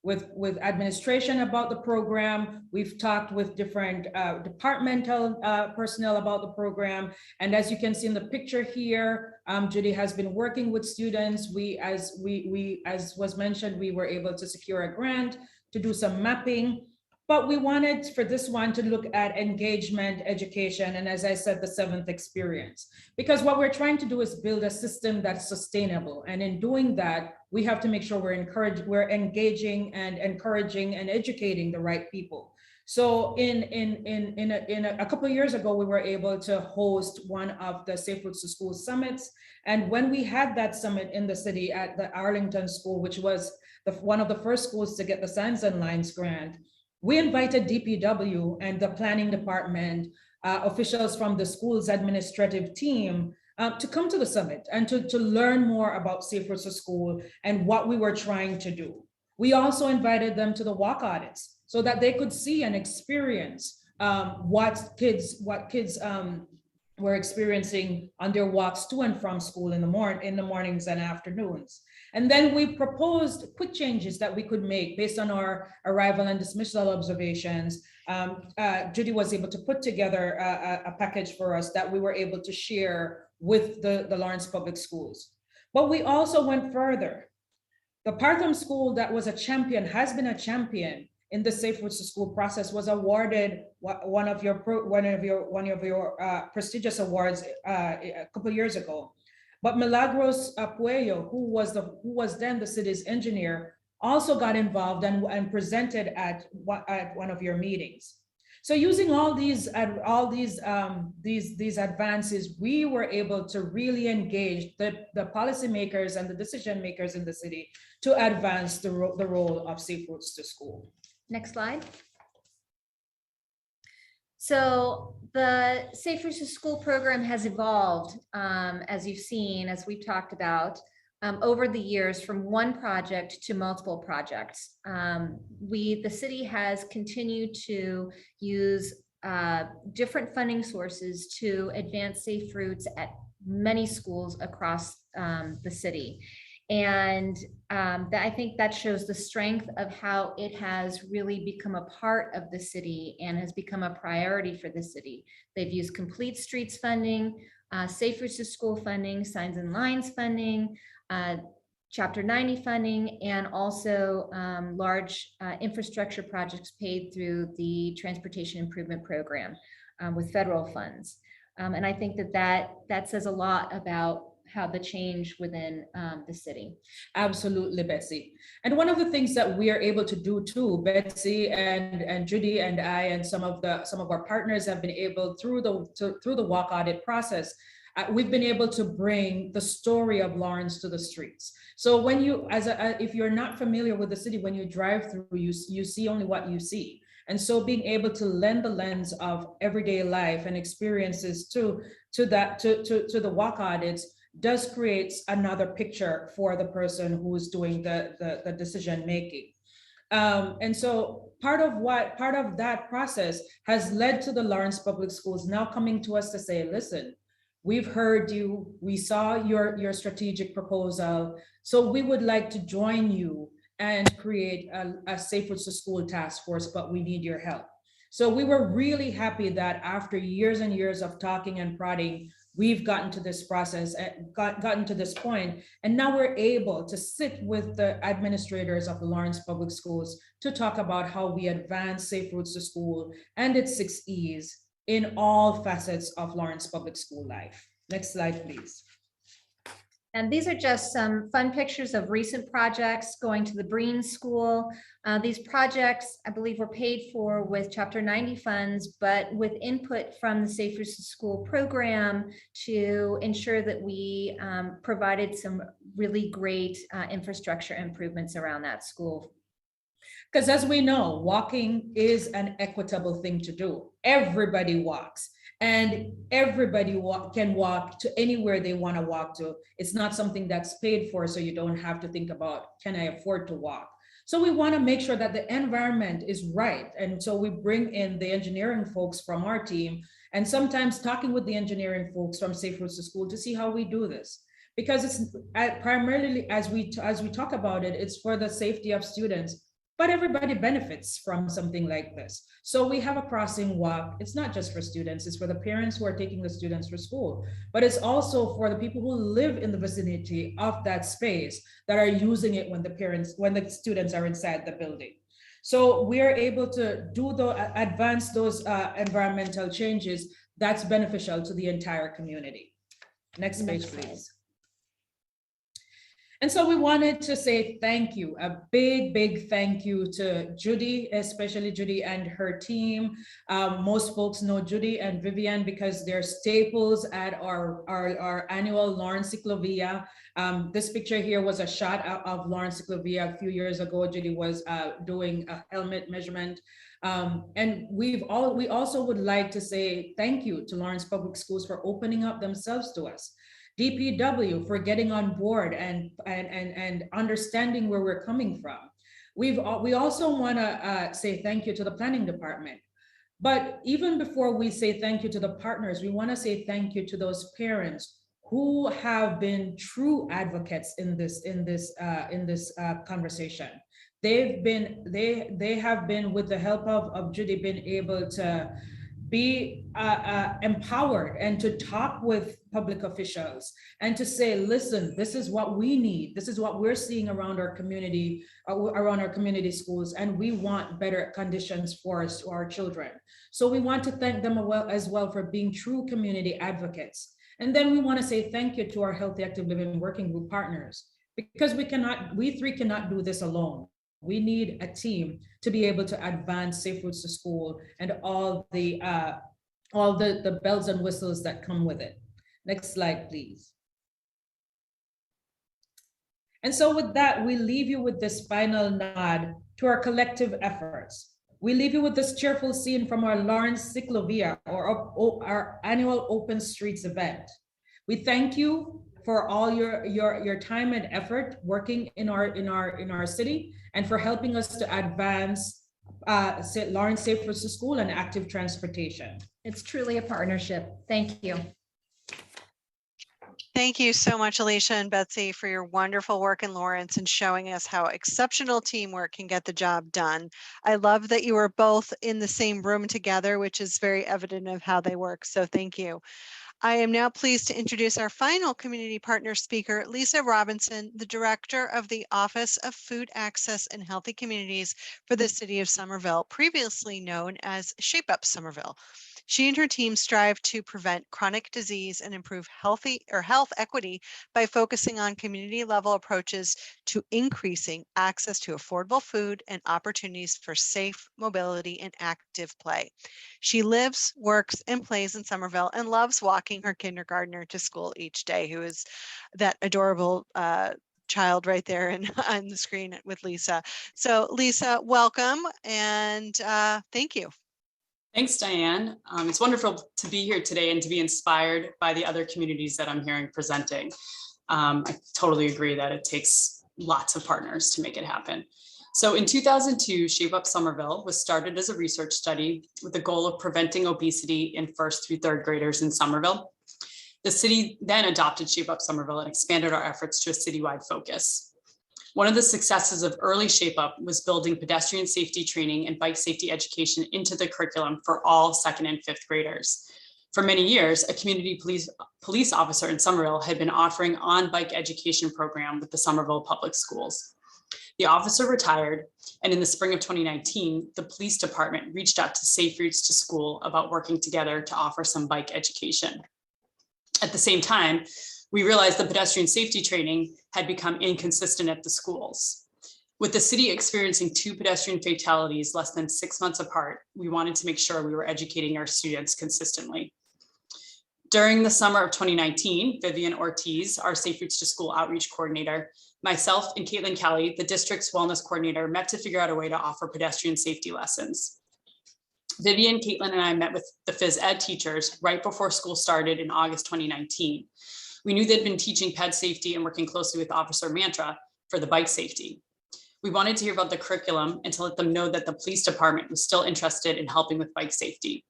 with administration about the program. We've talked with different departmental personnel about the program. And as you can see in the picture here, Judy has been working with students. As was mentioned, we were able to secure a grant to do some mapping. But we wanted for this one to look at engagement, education, and as I said, the seventh experience. Because what we're trying to do is build a system that's sustainable. And in doing that, we have to make sure we're engaging and encouraging and educating the right people. So a couple of years ago, we were able to host one of the Safe Routes to School summits. And when we had that summit in the city at the Arlington School, which was one of the first schools to get the Signs and Lines grant, we invited DPW and the planning department, officials from the school's administrative team to come to the summit and to learn more about Safe Routes to School and what we were trying to do. We also invited them to the walk audits so that they could see and experience what kids were experiencing on their walks to and from school in the mornings and afternoons. And then we proposed quick changes that we could make based on our arrival and dismissal observations. Judy was able to put together a package for us that we were able to share with the Lawrence Public Schools. But we also went further. The Partham School that was a champion, has been a champion in the Safe Routes to School process, was awarded one of your prestigious awards a couple of years ago. But Milagros Puello, who was then the city's engineer, also got involved and presented at one of your meetings. So using all these advances, we were able to really engage the policymakers and the decision makers in the city to advance the role of Safe Routes to School. Next slide. So the Safe Routes to School program has evolved, as you've seen, as we've talked about, over the years from one project to multiple projects. The city has continued to use different funding sources to advance safe routes at many schools across the city. And I think that shows the strength of how it has really become a part of the city and has become a priority for the city. They've used Complete Streets funding, Safe Routes to School funding, Signs and Lines funding, Chapter 90 funding, and also large infrastructure projects paid through the Transportation Improvement Program with federal funds. And I think that says a lot about how the change within the city. Absolutely, Betsy. And one of the things that we are able to do too, Betsy and Judy and I and some of our partners have been able through the walk audit process, we've been able to bring the story of Lawrence to the streets. So when you, if you're not familiar with the city, when you drive through, you see only what you see. And so being able to lend the lens of everyday life and experiences to the walk audits does create another picture for the person who is doing the decision making. And so part of that process has led to the Lawrence Public Schools now coming to us to say, listen, we've heard you, we saw your strategic proposal, so we would like to join you and create a Safe Routes to School task force, but we need your help. So we were really happy that after years and years of talking and prodding, we've gotten to this process, gotten to this point, and now we're able to sit with the administrators of the Lawrence Public Schools to talk about how we advance Safe Routes to School and its 6 E's in all facets of Lawrence Public School life. Next slide, please. And these are just some fun pictures of recent projects going to the Breen School. These projects, I believe, were paid for with Chapter 90 funds, but with input from the Safe Routes to School program to ensure that we provided some really great infrastructure improvements around that school. Because as we know, walking is an equitable thing to do. Everybody walks. And everybody can walk to anywhere they want to walk to. It's not something that's paid for, so you don't have to think about, can I afford to walk? So we want to make sure that the environment is right. And so we bring in the engineering folks from our team, and sometimes talking with the engineering folks from Safe Routes to School to see how we do this. Because it's primarily, as we talk about it, it's for the safety of students, but everybody benefits from something like this. So we have a crossing walk. It's not just for students, it's for the parents who are taking the students for school, but it's also for the people who live in the vicinity of that space that are using it when the students are inside the building. So we are able to advance those environmental changes that's beneficial to the entire community. Next page, please. And so we wanted to say thank you, a big thank you to Judy, especially Judy and her team. Most folks know Judy and Vivian because they're staples at our annual Lawrence Ciclovia. This picture here was a shot of Lawrence Ciclovia a few years ago. Judy was doing a helmet measurement. And we also would like to say thank you to Lawrence Public Schools for opening up themselves to us. DPW for getting on board and understanding where we're coming from. We also want to say thank you to the planning department. But even before we say thank you to the partners, we want to say thank you to those parents who have been true advocates in this conversation. They have been, with the help of Judy, been able to be empowered and to talk with public officials and to say, listen, this is what we need. This is what we're seeing around our community, schools, and we want better conditions for our children. So we want to thank them as well for being true community advocates. And then we want to say thank you to our Healthy Active Living Working Group partners, because we three cannot do this alone. We need a team to be able to advance Safe Routes to School and all the bells and whistles that come with it. Next slide, please. And so with that, we leave you with this final nod to our collective efforts. We leave you with this cheerful scene from our Lawrence Ciclovia, or our annual Open Streets event. We thank you for all your time and effort working in our city, and for helping us to advance Lawrence Safe Routes to School and active transportation. It's truly a partnership. Thank you. Thank you so much, Alicia and Betsy, for your wonderful work in Lawrence and showing us how exceptional teamwork can get the job done. I love that you were both in the same room together, which is very evident of how they work. So thank you. I am now pleased to introduce our final community partner speaker, Lisa Robinson, the Director of the Office of Food Access and Healthy Communities for the City of Somerville, previously known as Shape Up Somerville. She and her team strive to prevent chronic disease and improve health equity by focusing on community level approaches to increasing access to affordable food and opportunities for safe mobility and active play. She lives, works, and plays in Somerville and loves walking her kindergartner to school each day, who is that adorable child right there on the screen with Lisa. So Lisa, welcome, and thank you. Thanks, Diane. It's wonderful to be here today and to be inspired by the other communities that I'm hearing presenting. I totally agree that it takes lots of partners to make it happen. So in 2002, Shape Up Somerville was started as a research study with the goal of preventing obesity in 1st through 3rd graders in Somerville. The city then adopted Shape Up Somerville and expanded our efforts to a citywide focus. One of the successes of early Shape Up was building pedestrian safety training and bike safety education into the curriculum for all 2nd and 5th graders. For many years, a community police officer in Somerville had been offering on-bike education program with the Somerville Public Schools. The officer retired, and in the spring of 2019, the police department reached out to Safe Routes to School about working together to offer some bike education. At the same time, we realized the pedestrian safety training had become inconsistent at the schools. With the city experiencing 2 pedestrian fatalities less than 6 months apart, we wanted to make sure we were educating our students consistently. During the summer of 2019, Vivian Ortiz, our Safe Routes to School outreach coordinator, myself and Caitlin Kelly, the district's wellness coordinator, met to figure out a way to offer pedestrian safety lessons. Vivian, Caitlin, and I met with the phys ed teachers right before school started in August 2019. We knew they'd been teaching ped safety and working closely with Officer Mantra for the bike safety. We wanted to hear about the curriculum and to let them know that the police department was still interested in helping with bike safety.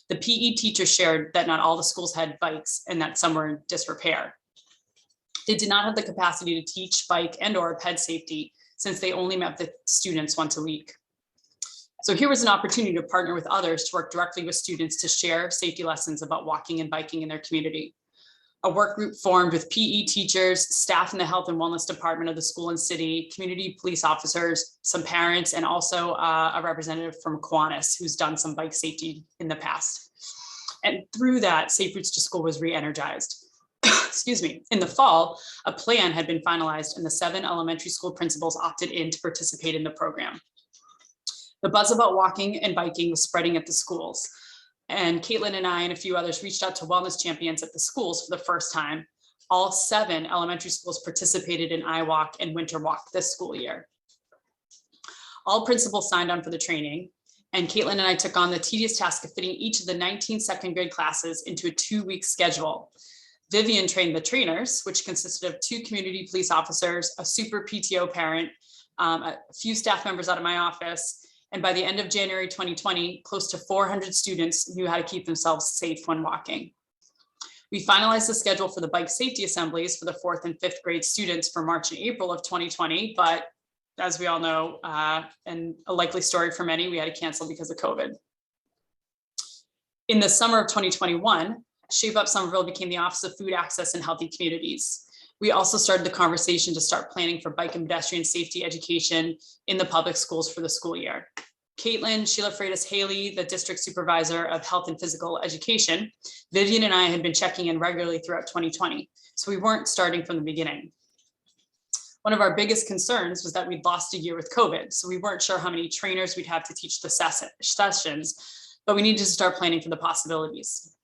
The PE teacher shared that not all the schools had bikes and that some were in disrepair. They did not have the capacity to teach bike and/or ped safety, since they only met the students once a week. So here was an opportunity to partner with others to work directly with students to share safety lessons about walking and biking in their community. A work group formed with PE teachers, staff in the health and wellness department of the school and city, community police officers, some parents, and also a representative from Kiwanis who's done some bike safety in the past. And through that, Safe Routes to School was re-energized. Excuse me. In the fall, a plan had been finalized and the 7 elementary school principals opted in to participate in the program. The buzz about walking and biking was spreading at the schools. And Caitlin and I and a few others reached out to wellness champions at the schools for the first time. All 7 elementary schools participated in iWalk and Winter Walk this school year. All principals signed on for the training, and Caitlin and I took on the tedious task of fitting each of the 19 second grade classes into a 2-week schedule. Vivian trained the trainers, which consisted of 2 community police officers, a super PTO parent, a few staff members out of my office, and by the end of January 2020, close to 400 students knew how to keep themselves safe when walking. We finalized the schedule for the bike safety assemblies for the 4th and 5th grade students for March and April of 2020, but as we all know, and a likely story for many, we had to cancel because of COVID. In the summer of 2021, Shape Up Somerville became the Office of Food Access and Healthy Communities. We also started the conversation to start planning for bike and pedestrian safety education in the public schools for the school year. Caitlin, Sheila Freitas Haley, the district supervisor of health and physical education, Vivian and I had been checking in regularly throughout 2020, so we weren't starting from the beginning. One of our biggest concerns was that we'd lost a year with COVID, so we weren't sure how many trainers we'd have to teach the sessions, but we needed to start planning for the possibilities.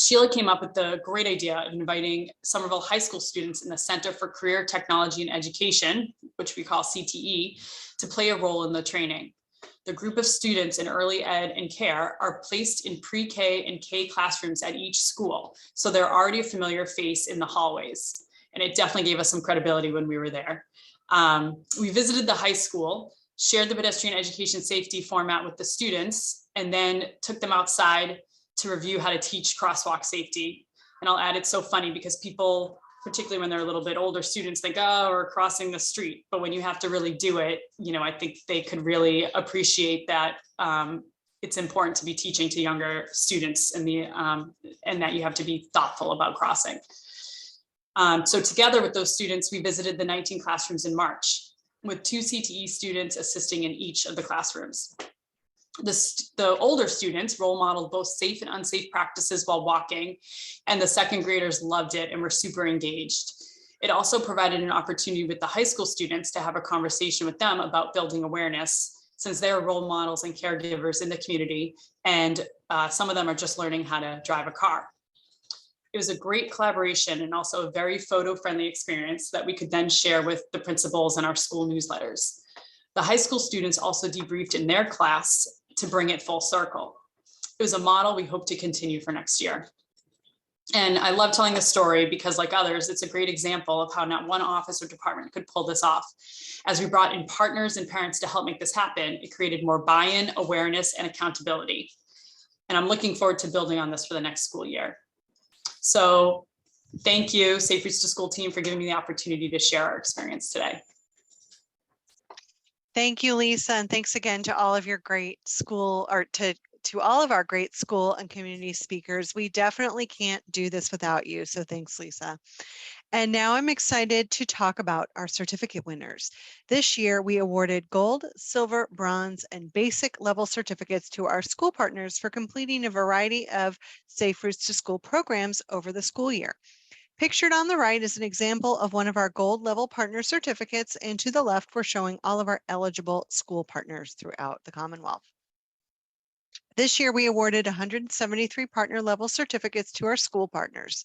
Sheila came up with the great idea of inviting Somerville High School students in the Center for Career Technology and Education, which we call CTE, to play a role in the training. The group of students in early ed and care are placed in pre-K and K classrooms at each school, so they're already a familiar face in the hallways. And it definitely gave us some credibility when we were there. We visited the high school, shared the pedestrian education safety format with the students, and then took them outside to review how to teach crosswalk safety. And I'll add, it's so funny because people, particularly when they're a little bit older, students think, oh, we're crossing the street. But when you have to really do it, you know, I think they could really appreciate that it's important to be teaching to younger students and that you have to be thoughtful about crossing. So together with those students, we visited the 19 classrooms in March with 2 CTE students assisting in each of the classrooms. The older students role modeled both safe and unsafe practices while walking, and the 2nd graders loved it and were super engaged. It also provided an opportunity with the high school students to have a conversation with them about building awareness, since they're role models and caregivers in the community, and some of them are just learning how to drive a car. It was a great collaboration and also a very photo-friendly experience that we could then share with the principals and our school newsletters. The high school students also debriefed in their class to bring it full circle. It was a model we hope to continue for next year. And I love telling this story because, like others, it's a great example of how not one office or department could pull this off. As we brought in partners and parents to help make this happen, it created more buy-in, awareness, and accountability. And I'm looking forward to building on this for the next school year. So thank you, Safe Routes to School team, for giving me the opportunity to share our experience today. Thank you, Lisa, and thanks again to all of your great school, or to all of our great school and community speakers. We definitely can't do this without you, so thanks, Lisa. And now I'm excited to talk about our certificate winners. This year, we awarded gold, silver, bronze, and basic level certificates to our school partners for completing a variety of Safe Routes to School programs over the school year. Pictured on the right is an example of one of our gold level partner certificates, and to the left, we're showing all of our eligible school partners throughout the Commonwealth. This year, we awarded 173 partner level certificates to our school partners.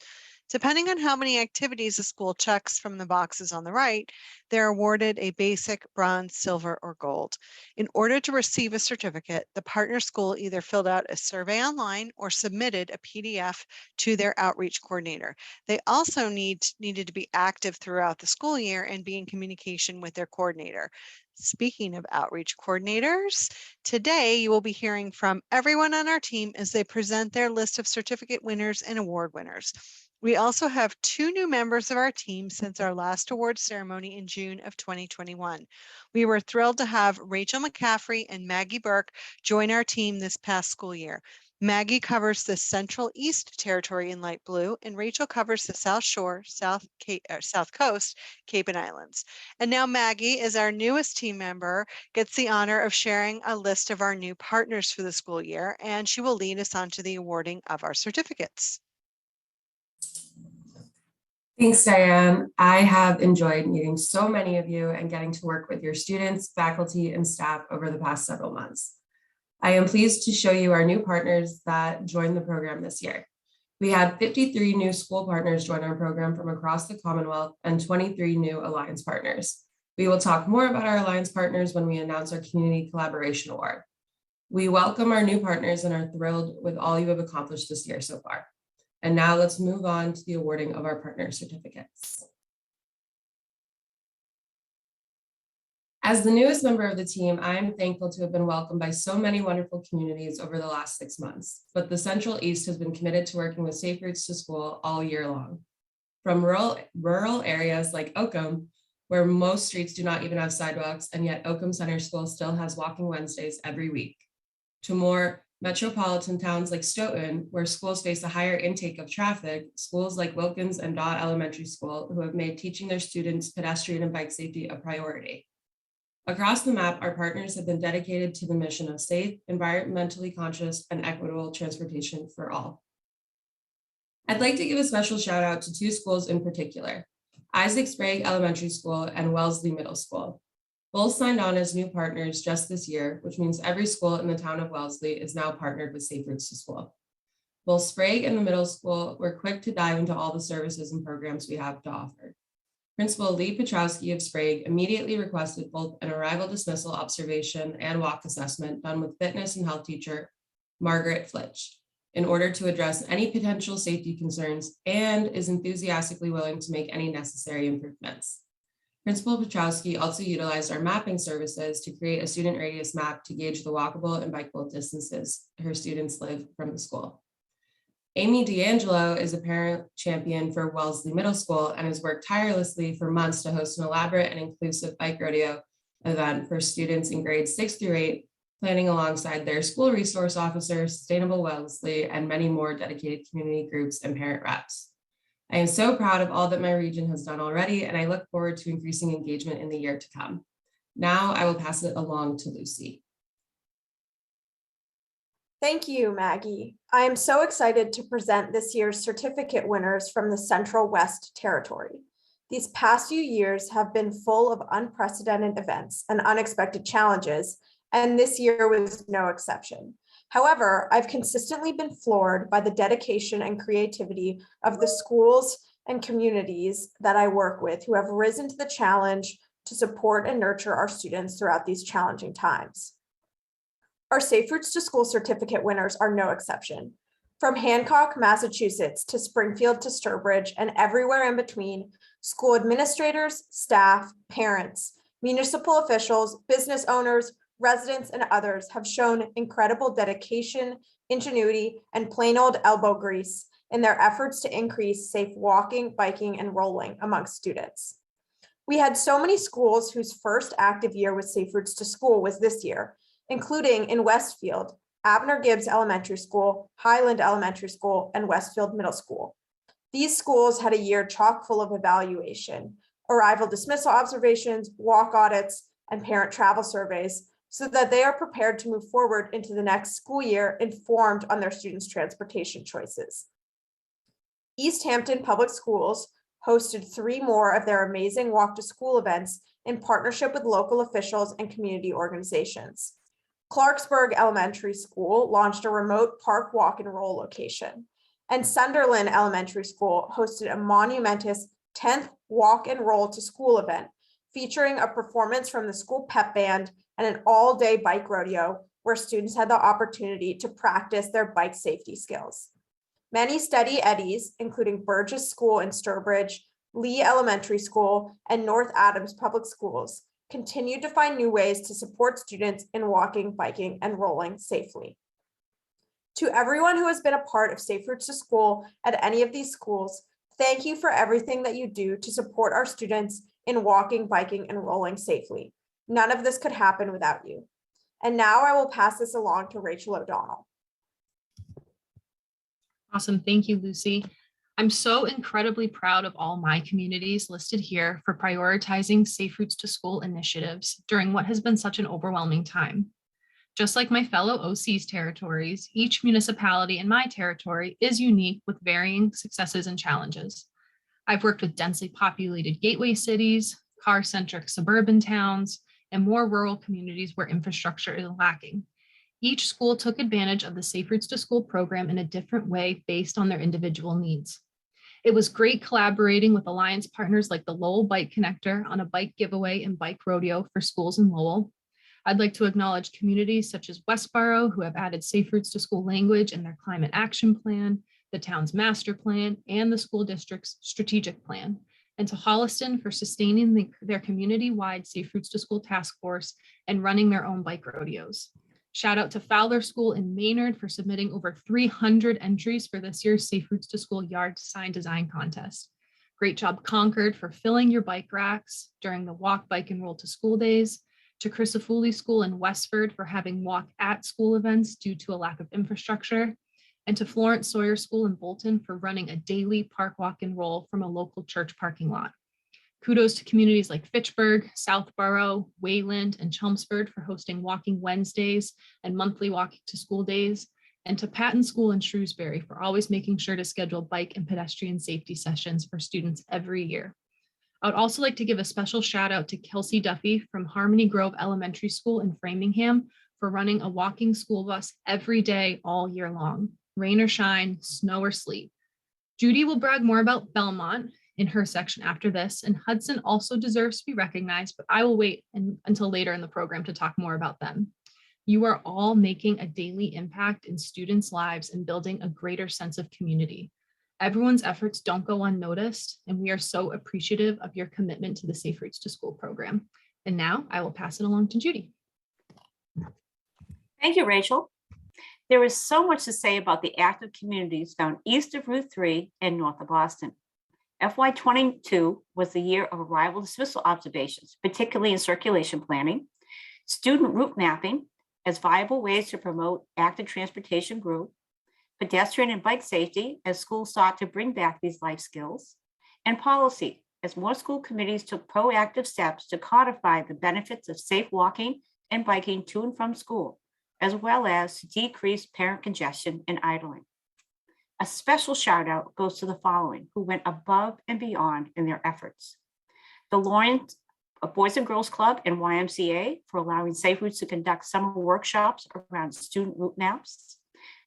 Depending on how many activities a school checks from the boxes on the right, they're awarded a basic, bronze, silver, or gold. In order to receive a certificate, the partner school either filled out a survey online or submitted a PDF to their outreach coordinator. They also needed to be active throughout the school year and be in communication with their coordinator. Speaking of outreach coordinators, today you will be hearing from everyone on our team as they present their list of certificate winners and award winners. We also have 2 new members of our team since our last award ceremony in June of 2021. We were thrilled to have Rachel McCaffrey and Maggie Burke join our team this past school year. Maggie covers the Central East Territory in light blue, and Rachel covers the South Shore, South Coast, Cape and Islands. And now Maggie, is our newest team member, gets the honor of sharing a list of our new partners for the school year, and she will lead us on to the awarding of our certificates. Thanks, Diane. I have enjoyed meeting so many of you and getting to work with your students, faculty, and staff over the past several months. I am pleased to show you our new partners that joined the program this year. We had 53 new school partners join our program from across the Commonwealth and 23 new Alliance partners. We will talk more about our Alliance partners when we announce our Community Collaboration Award. We welcome our new partners and are thrilled with all you have accomplished this year so far. And now let's move on to the awarding of our partner certificates. As the newest member of the team, I am thankful to have been welcomed by so many wonderful communities over the last 6 months, but the Central East has been committed to working with Safe Routes to School all year long. From rural areas like Oakham, where most streets do not even have sidewalks, and yet Oakham Center School still has Walking Wednesdays every week, to more metropolitan towns like Stoughton, where schools face a higher intake of traffic, schools like Wilkins and Daw Elementary School, who have made teaching their students pedestrian and bike safety a priority. Across the map, our partners have been dedicated to the mission of safe, environmentally conscious, and equitable transportation for all. I'd like to give a special shout out to 2 schools in particular, Isaac Sprague Elementary School and Wellesley Middle School. Both signed on as new partners just this year, which means every school in the town of Wellesley is now partnered with Safe Routes to School. Both Sprague and the middle school were quick to dive into all the services and programs we have to offer. Principal Lee Petrowski of Sprague immediately requested both an arrival dismissal observation and walk assessment done with fitness and health teacher Margaret Flitch in order to address any potential safety concerns, and is enthusiastically willing to make any necessary improvements. Principal Petrowski also utilized our mapping services to create a student radius map to gauge the walkable and bikeable distances her students live from the school. Amy D'Angelo is a parent champion for Wellesley Middle School and has worked tirelessly for months to host an elaborate and inclusive bike rodeo event for students in grades 6 through 8, planning alongside their school resource officer, Sustainable Wellesley, and many more dedicated community groups and parent reps. I am so proud of all that my region has done already, and I look forward to increasing engagement in the year to come. Now I will pass it along to Lucy. Thank you, Maggie. I am so excited to present this year's certificate winners from the Central West Territory. These past few years have been full of unprecedented events and unexpected challenges, and this year was no exception. However, I've consistently been floored by the dedication and creativity of the schools and communities that I work with who have risen to the challenge to support and nurture our students throughout these challenging times. Our Safe Routes to School certificate winners are no exception. From Hancock, Massachusetts to Springfield to Sturbridge and everywhere in between, school administrators, staff, parents, municipal officials, business owners, residents, and others have shown incredible dedication, ingenuity, and plain old elbow grease in their efforts to increase safe walking, biking, and rolling amongst students. We had so many schools whose first active year with Safe Routes to School was this year, including in Westfield, Abner Gibbs Elementary School, Highland Elementary School, and Westfield Middle School. These schools had a year chock full of evaluation, arrival dismissal observations, walk audits, and parent travel surveys, so that they are prepared to move forward into the next school year informed on their students' transportation choices. East Hampton Public Schools hosted 3 more of their amazing walk to school events in partnership with local officials and community organizations. Clarksburg Elementary School launched a remote park walk and roll location, and Sunderland Elementary School hosted a monumentous 10th walk and roll to school event featuring a performance from the school pep band and an all-day bike rodeo where students had the opportunity to practice their bike safety skills. Many steady eddies, including Burgess School in Sturbridge, Lee Elementary School, and North Adams Public Schools, continued to find new ways to support students in walking, biking, and rolling safely. To everyone who has been a part of Safe Routes to School at any of these schools, Thank you for everything that you do to support our students in walking, biking, and rolling safely. None of this could happen without you. And now I will pass this along to Rachel O'Donnell. Awesome. Thank you, Lucy. I'm so incredibly proud of all my communities listed here for prioritizing Safe Routes to School initiatives during what has been such an overwhelming time. Just like my fellow OC's territories, each municipality in my territory is unique with varying successes and challenges. I've worked with densely populated gateway cities, car-centric suburban towns, and more rural communities where infrastructure is lacking. Each school took advantage of the Safe Routes to School program in a different way based on their individual needs. It was great collaborating with alliance partners like the Lowell Bike Connector on a bike giveaway and bike rodeo for schools in Lowell. I'd like to acknowledge communities such as Westboro, who have added Safe Routes to School language in their climate action plan, the town's master plan, and the school district's strategic plan. And to Holliston for sustaining their community-wide Safe Routes to School task force and running their own bike rodeos. Shout out to Fowler School in Maynard for submitting over 300 entries for this year's Safe Routes to School yard sign design contest. Great job, Concord, for filling your bike racks during the walk, bike, and roll to school days. To Crisafulli School in Westford for having walk at school events due to a lack of infrastructure. And to Florence Sawyer School in Bolton for running a daily park, walk, and roll from a local church parking lot. Kudos to communities like Fitchburg, Southborough, Wayland, and Chelmsford for hosting Walking Wednesdays and monthly walking to school days. And to Patton School in Shrewsbury for always making sure to schedule bike and pedestrian safety sessions for students every year. I would also like to give a special shout out to Kelsey Duffy from Harmony Grove Elementary School in Framingham for running a walking school bus every day all year long, rain or shine, snow or sleet. Judy will brag more about Belmont in her section after this, and Hudson also deserves to be recognized, but I will wait until later in the program to talk more about them. You are all making a daily impact in students' lives and building a greater sense of community. Everyone's efforts don't go unnoticed, and we are so appreciative of your commitment to the Safe Routes to School program. And now I will pass it along to Judy. Thank you, Rachel. There is so much to say about the active communities found east of Route 3 and north of Boston. FY22 was the year of arrival dismissal observations, particularly in circulation planning, student route mapping as viable ways to promote active transportation grew, pedestrian and bike safety as schools sought to bring back these life skills, and policy as more school committees took proactive steps to codify the benefits of safe walking and biking to and from school, as well as to decrease parent congestion and idling. A special shout out goes to the following, who went above and beyond in their efforts. The Lawrence Boys and Girls Club and YMCA for allowing Safe Routes to conduct summer workshops around student route maps.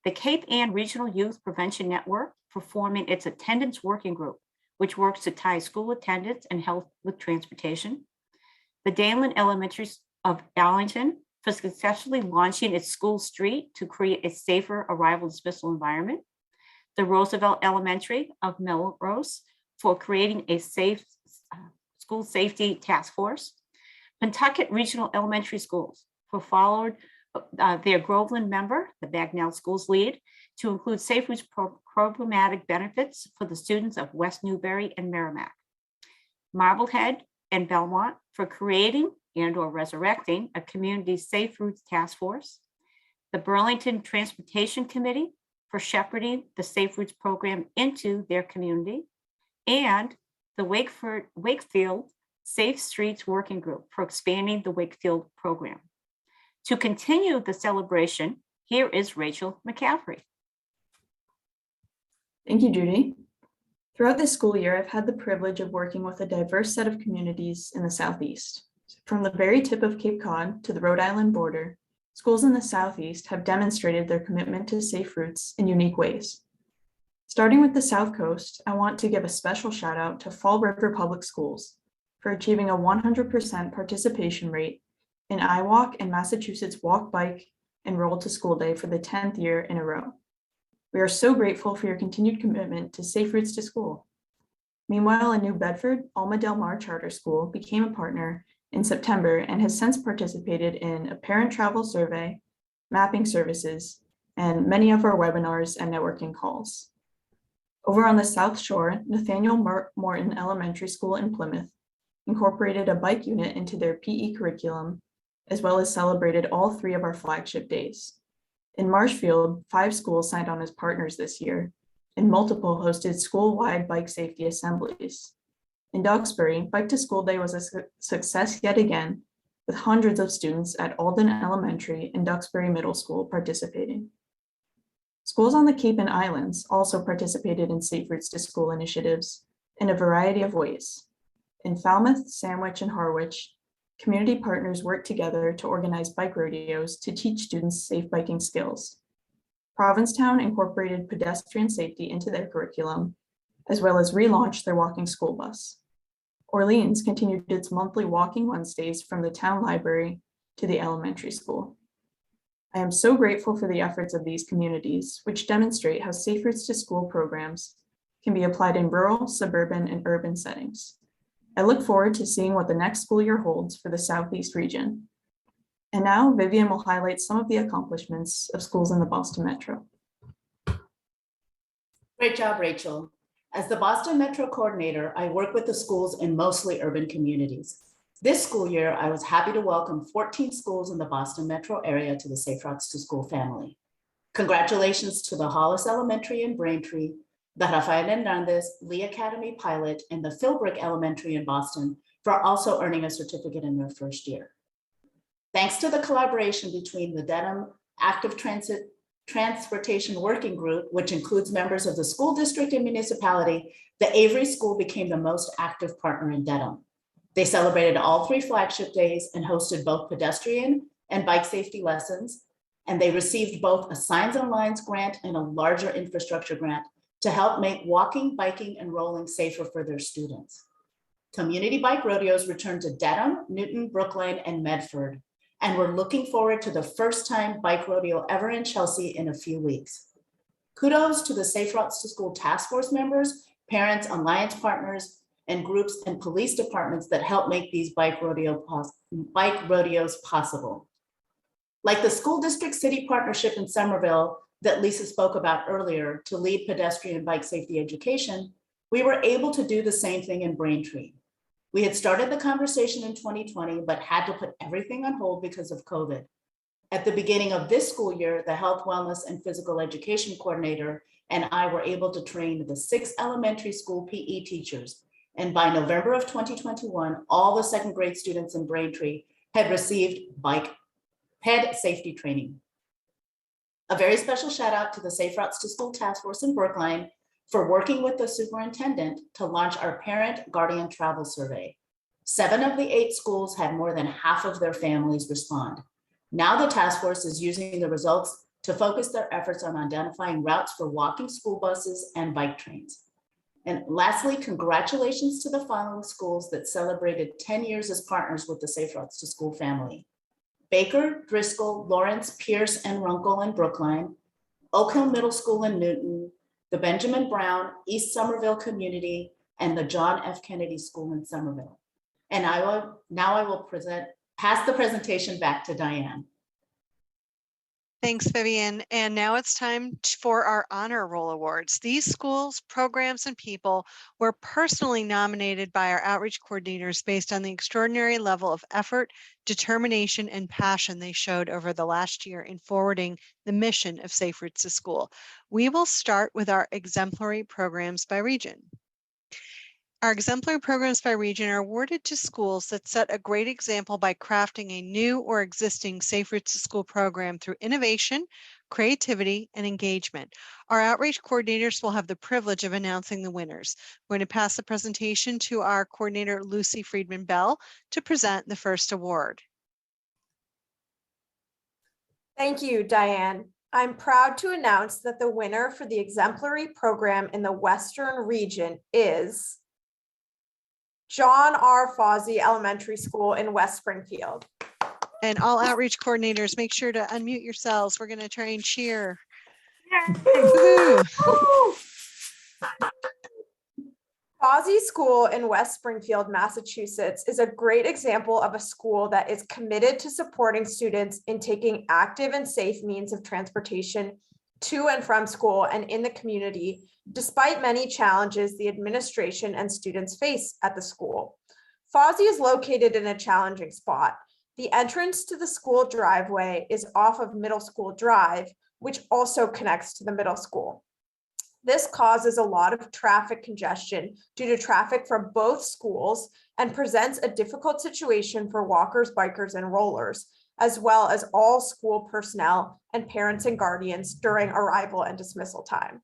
The Cape Ann Regional Youth Prevention Network for forming its attendance working group, which works to tie school attendance and health with transportation. The Daneland Elementary of Arlington for successfully launching its school street to create a safer arrival dismissal environment. The Roosevelt Elementary of Melrose for creating a safe school safety task force. Pentucket Regional Elementary Schools for followed their Groveland member, the Bagnell Schools lead, to include Safe Routes programmatic benefits for the students of West Newbury and Merrimack. Marblehead and Belmont for creating and/or resurrecting a community Safe Routes task force. The Burlington Transportation Committee for shepherding the Safe Routes program into their community, and the Wakefield Safe Streets Working Group for expanding the Wakefield program. To continue the celebration, here is Rachel McCaffrey. Thank you, Judy. Throughout this school year, I've had the privilege of working with a diverse set of communities in the Southeast. From the very tip of Cape Cod to the Rhode Island border, schools in the Southeast have demonstrated their commitment to safe routes in unique ways. Starting with the South Coast, I want to give a special shout out to Fall River Public Schools for achieving a 100% participation rate in iWalk and Massachusetts Walk, Bike, and Roll to School Day for the 10th year in a row. We are so grateful for your continued commitment to safe routes to school. Meanwhile, a New Bedford Alma Del Mar Charter School became a partner in September and has since participated in a parent travel survey, mapping services, and many of our webinars and networking calls. Over on the South Shore, Nathaniel Morton Elementary School in Plymouth incorporated a bike unit into their PE curriculum, as well as celebrated all 3 of our flagship days. In Marshfield, 5 schools signed on as partners this year, and multiple hosted school-wide bike safety assemblies. In Duxbury, Bike to School Day was a success yet again, with hundreds of students at Alden Elementary and Duxbury Middle School participating. Schools on the Cape and Islands also participated in Safe Routes to School initiatives in a variety of ways. In Falmouth, Sandwich, and Harwich, community partners worked together to organize bike rodeos to teach students safe biking skills. Provincetown incorporated pedestrian safety into their curriculum, as well as relaunched their walking school bus. Orleans continued its monthly Walking Wednesdays from the town library to the elementary school. I am so grateful for the efforts of these communities, which demonstrate how Safe Routes to School programs can be applied in rural, suburban, and urban settings. I look forward to seeing what the next school year holds for the Southeast region. And now Vivian will highlight some of the accomplishments of schools in the Boston Metro. Great job, Rachel. As the Boston Metro Coordinator, I work with the schools in mostly urban communities. This school year, I was happy to welcome 14 schools in the Boston Metro area to the Safe Routes to School family. Congratulations to the Hollis Elementary in Braintree, the Rafael Hernandez Lee Academy Pilot, and the Philbrook Elementary in Boston for also earning a certificate in their first year. Thanks to the collaboration between the Dedham Active Transportation Working Group, which includes members of the school district and municipality, the Avery School became the most active partner in Dedham. They celebrated all 3 flagship days and hosted both pedestrian and bike safety lessons, and they received both a Signs and Lines grant and a larger infrastructure grant to help make walking, biking, and rolling safer for their students. Community bike rodeos returned to Dedham, Newton, Brookline, and Medford, and we're looking forward to the first time bike rodeo ever in Chelsea in a few weeks. Kudos to the Safe Routes to School task force members, parents, alliance partners, and groups and police departments that help make these bike rodeos possible. Like the school district city partnership in Somerville that Lisa spoke about earlier to lead pedestrian bike safety education, we were able to do the same thing in Braintree. We had started the conversation in 2020, but had to put everything on hold because of COVID. At the beginning of this school year, the health, wellness, and physical education coordinator and I were able to train the 6 elementary school PE teachers. And by November of 2021, all the 2nd grade students in Braintree had received ped safety training. A very special shout out to the Safe Routes to School Task Force in Brookline for working with the superintendent to launch our parent guardian travel survey. 7 of the 8 schools had more than half of their families respond. Now the task force is using the results to focus their efforts on identifying routes for walking school buses and bike trains. And lastly, congratulations to the following schools that celebrated 10 years as partners with the Safe Routes to School family: Baker, Driscoll, Lawrence, Pierce, and Runkle in Brookline, Oak Hill Middle School in Newton, the Benjamin Brown, East Somerville Community, and the John F. Kennedy School in Somerville. And now I will pass the presentation back to Diane. Thanks, Vivian. And now it's time for our honor roll awards. These schools, programs, and people were personally nominated by our outreach coordinators based on the extraordinary level of effort, determination, and passion they showed over the last year in forwarding the mission of Safe Routes to School. We will start with our exemplary programs by region. Our exemplary programs by region are awarded to schools that set a great example by crafting a new or existing Safe Routes to School program through innovation, creativity, and engagement. Our outreach coordinators will have the privilege of announcing the winners. We're going to pass the presentation to our coordinator, Lucy Friedman Bell, to present the first award. Thank you, Diane. I'm proud to announce that the winner for the exemplary program in the Western region is John R. Fawzy Elementary School in West Springfield. And all outreach coordinators, make sure to unmute yourselves. We're going to try and cheer. Fawzy School in West Springfield, Massachusetts is a great example of a school that is committed to supporting students in taking active and safe means of transportation to and from school and in the community, despite many challenges the administration and students face at the school. Fawsey is located in a challenging spot. The entrance to the school driveway is off of Middle School Drive, which also connects to the middle school. This causes a lot of traffic congestion due to traffic from both schools and presents a difficult situation for walkers, bikers, and rollers, as well as all school personnel and parents and guardians during arrival and dismissal time.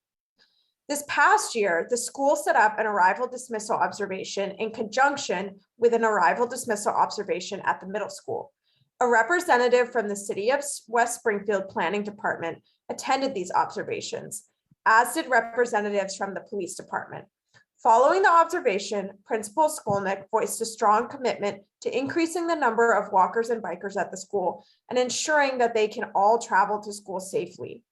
This past year, the school set up an arrival dismissal observation in conjunction with an arrival dismissal observation at the middle school. A representative from the City of West Springfield Planning Department attended these observations, as did representatives from the police department. Following the observation, Principal Skolnick voiced a strong commitment to increasing the number of walkers and bikers at the school and ensuring that they can all travel to school safely.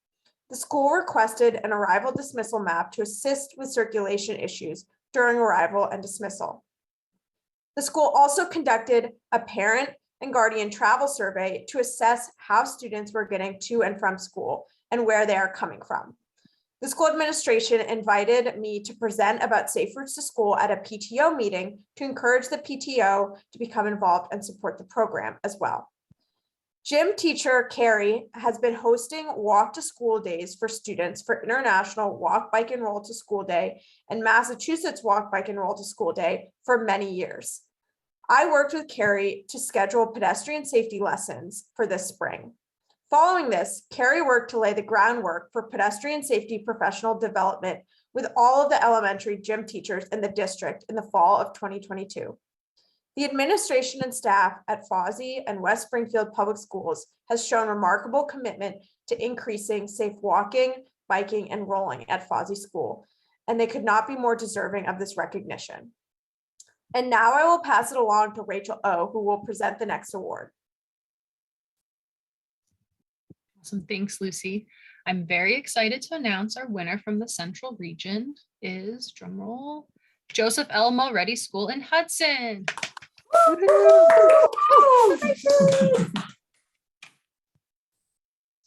The school requested an arrival dismissal map to assist with circulation issues during arrival and dismissal. The school also conducted a parent and guardian travel survey to assess how students were getting to and from school and where they are coming from. The school administration invited me to present about Safe Routes to School at a PTO meeting to encourage the PTO to become involved and support the program as well. Gym teacher Carrie has been hosting walk to school days for students for International Walk, Bike, and Roll to School Day and Massachusetts Walk, Bike, and Roll to School Day for many years. I worked with Carrie to schedule pedestrian safety lessons for this spring. Following this, Carrie worked to lay the groundwork for pedestrian safety professional development with all of the elementary gym teachers in the district in the fall of 2022. The administration and staff at Fawsey and West Springfield Public Schools has shown remarkable commitment to increasing safe walking, biking, and rolling at Fawsey School, and they could not be more deserving of this recognition. And now I will pass it along to Rachel O, who will present the next award. Awesome, thanks, Lucy. I'm very excited to announce our winner from the Central Region is, drumroll, Joseph L. Mulready School in Hudson.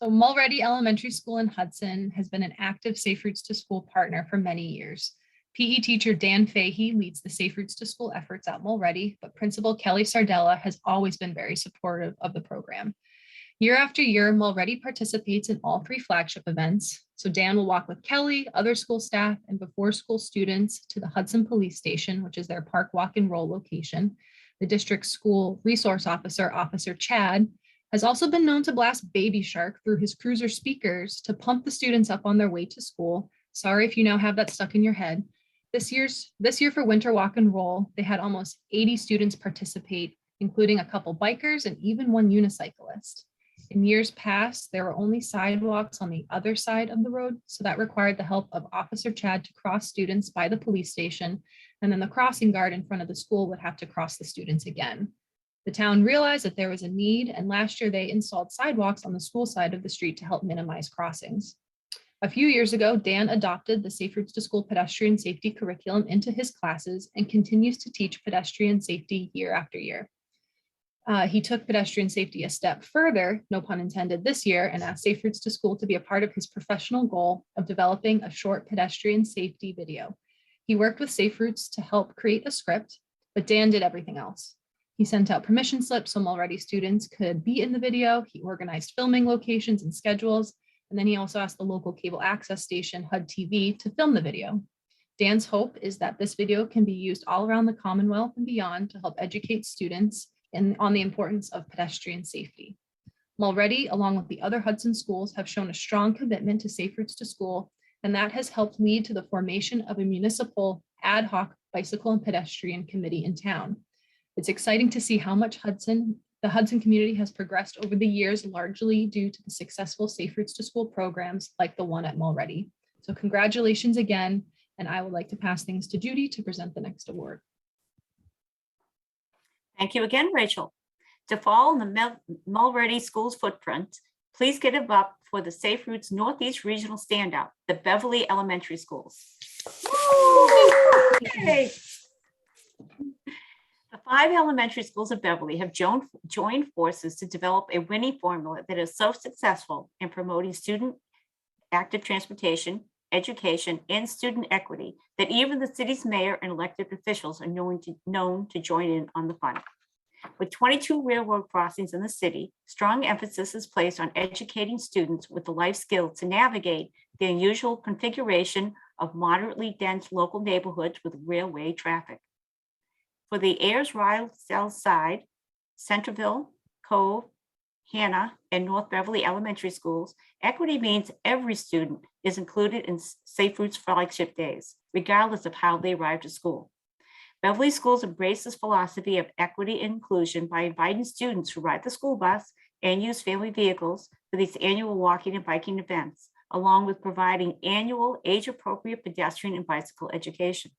So Mulready Elementary School in Hudson has been an active Safe Routes to School partner for many years. PE teacher Dan Fahey leads the Safe Routes to School efforts at Mulready, but Principal Kelly Sardella has always been very supportive of the program. Year after year, Mulready participates in all 3 flagship events. So Dan will walk with Kelly, other school staff, and before school students to the Hudson Police Station, which is their park walk and roll location. The district school resource officer, Officer Chad, has also been known to blast Baby Shark through his cruiser speakers to pump the students up on their way to school. Sorry if you now have that stuck in your head. This year for Winter Walk and Roll, they had almost 80 students participate, including a couple bikers and even one unicyclist. In years past, there were only sidewalks on the other side of the road, so that required the help of Officer Chad to cross students by the police station, and then the crossing guard in front of the school would have to cross the students again. The town realized that there was a need, and last year they installed sidewalks on the school side of the street to help minimize crossings. A few years ago, Dan adopted the Safe Routes to School pedestrian safety curriculum into his classes and continues to teach pedestrian safety year after year. He took pedestrian safety a step further, no pun intended, this year, and asked Safe Routes to School to be a part of his professional goal of developing a short pedestrian safety video. He worked with Safe Routes to help create a script, but Dan did everything else. He sent out permission slips so Mulready students could be in the video. He organized filming locations and schedules, and then he also asked the local cable access station, HUD TV, to film the video. Dan's hope is that this video can be used all around the Commonwealth and beyond to help educate students on the importance of pedestrian safety. Mulready, along with the other Hudson schools, have shown a strong commitment to Safe Routes to School, and that has helped lead to the formation of a municipal ad hoc bicycle and pedestrian committee in town. It's exciting to see how much the Hudson community has progressed over the years, largely due to the successful Safe Routes to School programs like the one at Mulready. So congratulations again, and I would like to pass things to Judy to present the next award. Thank you again, Rachel. To follow the Mulready School's footprint, please give it up for the Safe Routes Northeast Regional Standout, the Beverly Elementary Schools. Yay! The 5 elementary schools of Beverly have joined forces to develop a winning formula that is so successful in promoting student active transportation, education, and student equity that even the city's mayor and elected officials are known to join in on the fund. With 22 railroad crossings in the city, strong emphasis is placed on educating students with the life skills to navigate the unusual configuration of moderately dense local neighborhoods with railway traffic. For the Ayers-Rosedale side, Centerville, Cove, Hannah, and North Beverly Elementary Schools, equity means every student is included in Safe Routes flagship days, regardless of how they arrive to school. Beverly Schools embrace this philosophy of equity and inclusion by inviting students who ride the school bus and use family vehicles for these annual walking and biking events, along with providing annual age-appropriate pedestrian and bicycle education.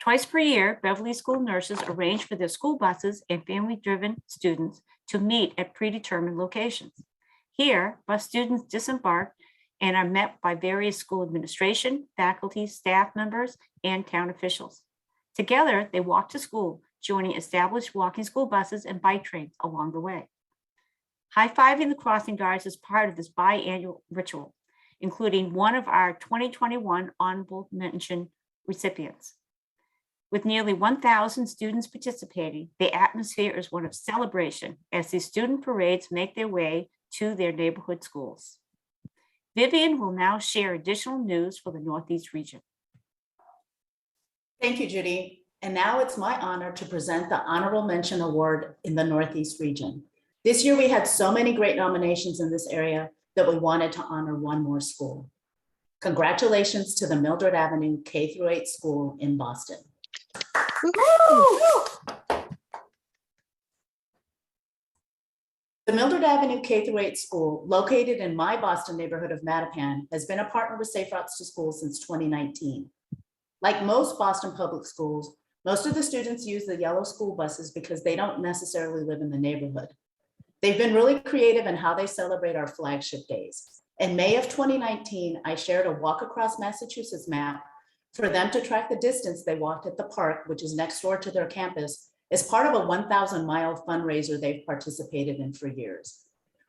Twice per year, Beverly School nurses arrange for their school buses and family-driven students to meet at predetermined locations. Here, bus students disembark and are met by various school administration, faculty, staff members, and town officials. Together, they walk to school, joining established walking school buses and bike trains along the way. High-fiving the crossing guards is part of this biannual ritual, including one of our 2021 honorable mention recipients. With nearly 1,000 students participating, the atmosphere is one of celebration as these student parades make their way to their neighborhood schools. Vivian will now share additional news for the Northeast region. Thank you, Judy. And now it's my honor to present the Honorable Mention Award in the Northeast region. This year, we had so many great nominations in this area that we wanted to honor one more school. Congratulations to the Mildred Avenue K-8 school in Boston. The Mildred Avenue K-8 school, located in my Boston neighborhood of Mattapan, has been a partner with Safe Routes to School since 2019. Like most Boston public schools, most of the students use the yellow school buses because they don't necessarily live in the neighborhood. They've been really creative in how they celebrate our flagship days. In May of 2019, I shared a Walk Across Massachusetts map for them to track the distance they walked at the park, which is next door to their campus, as part of a 1,000-mile fundraiser they've participated in for years.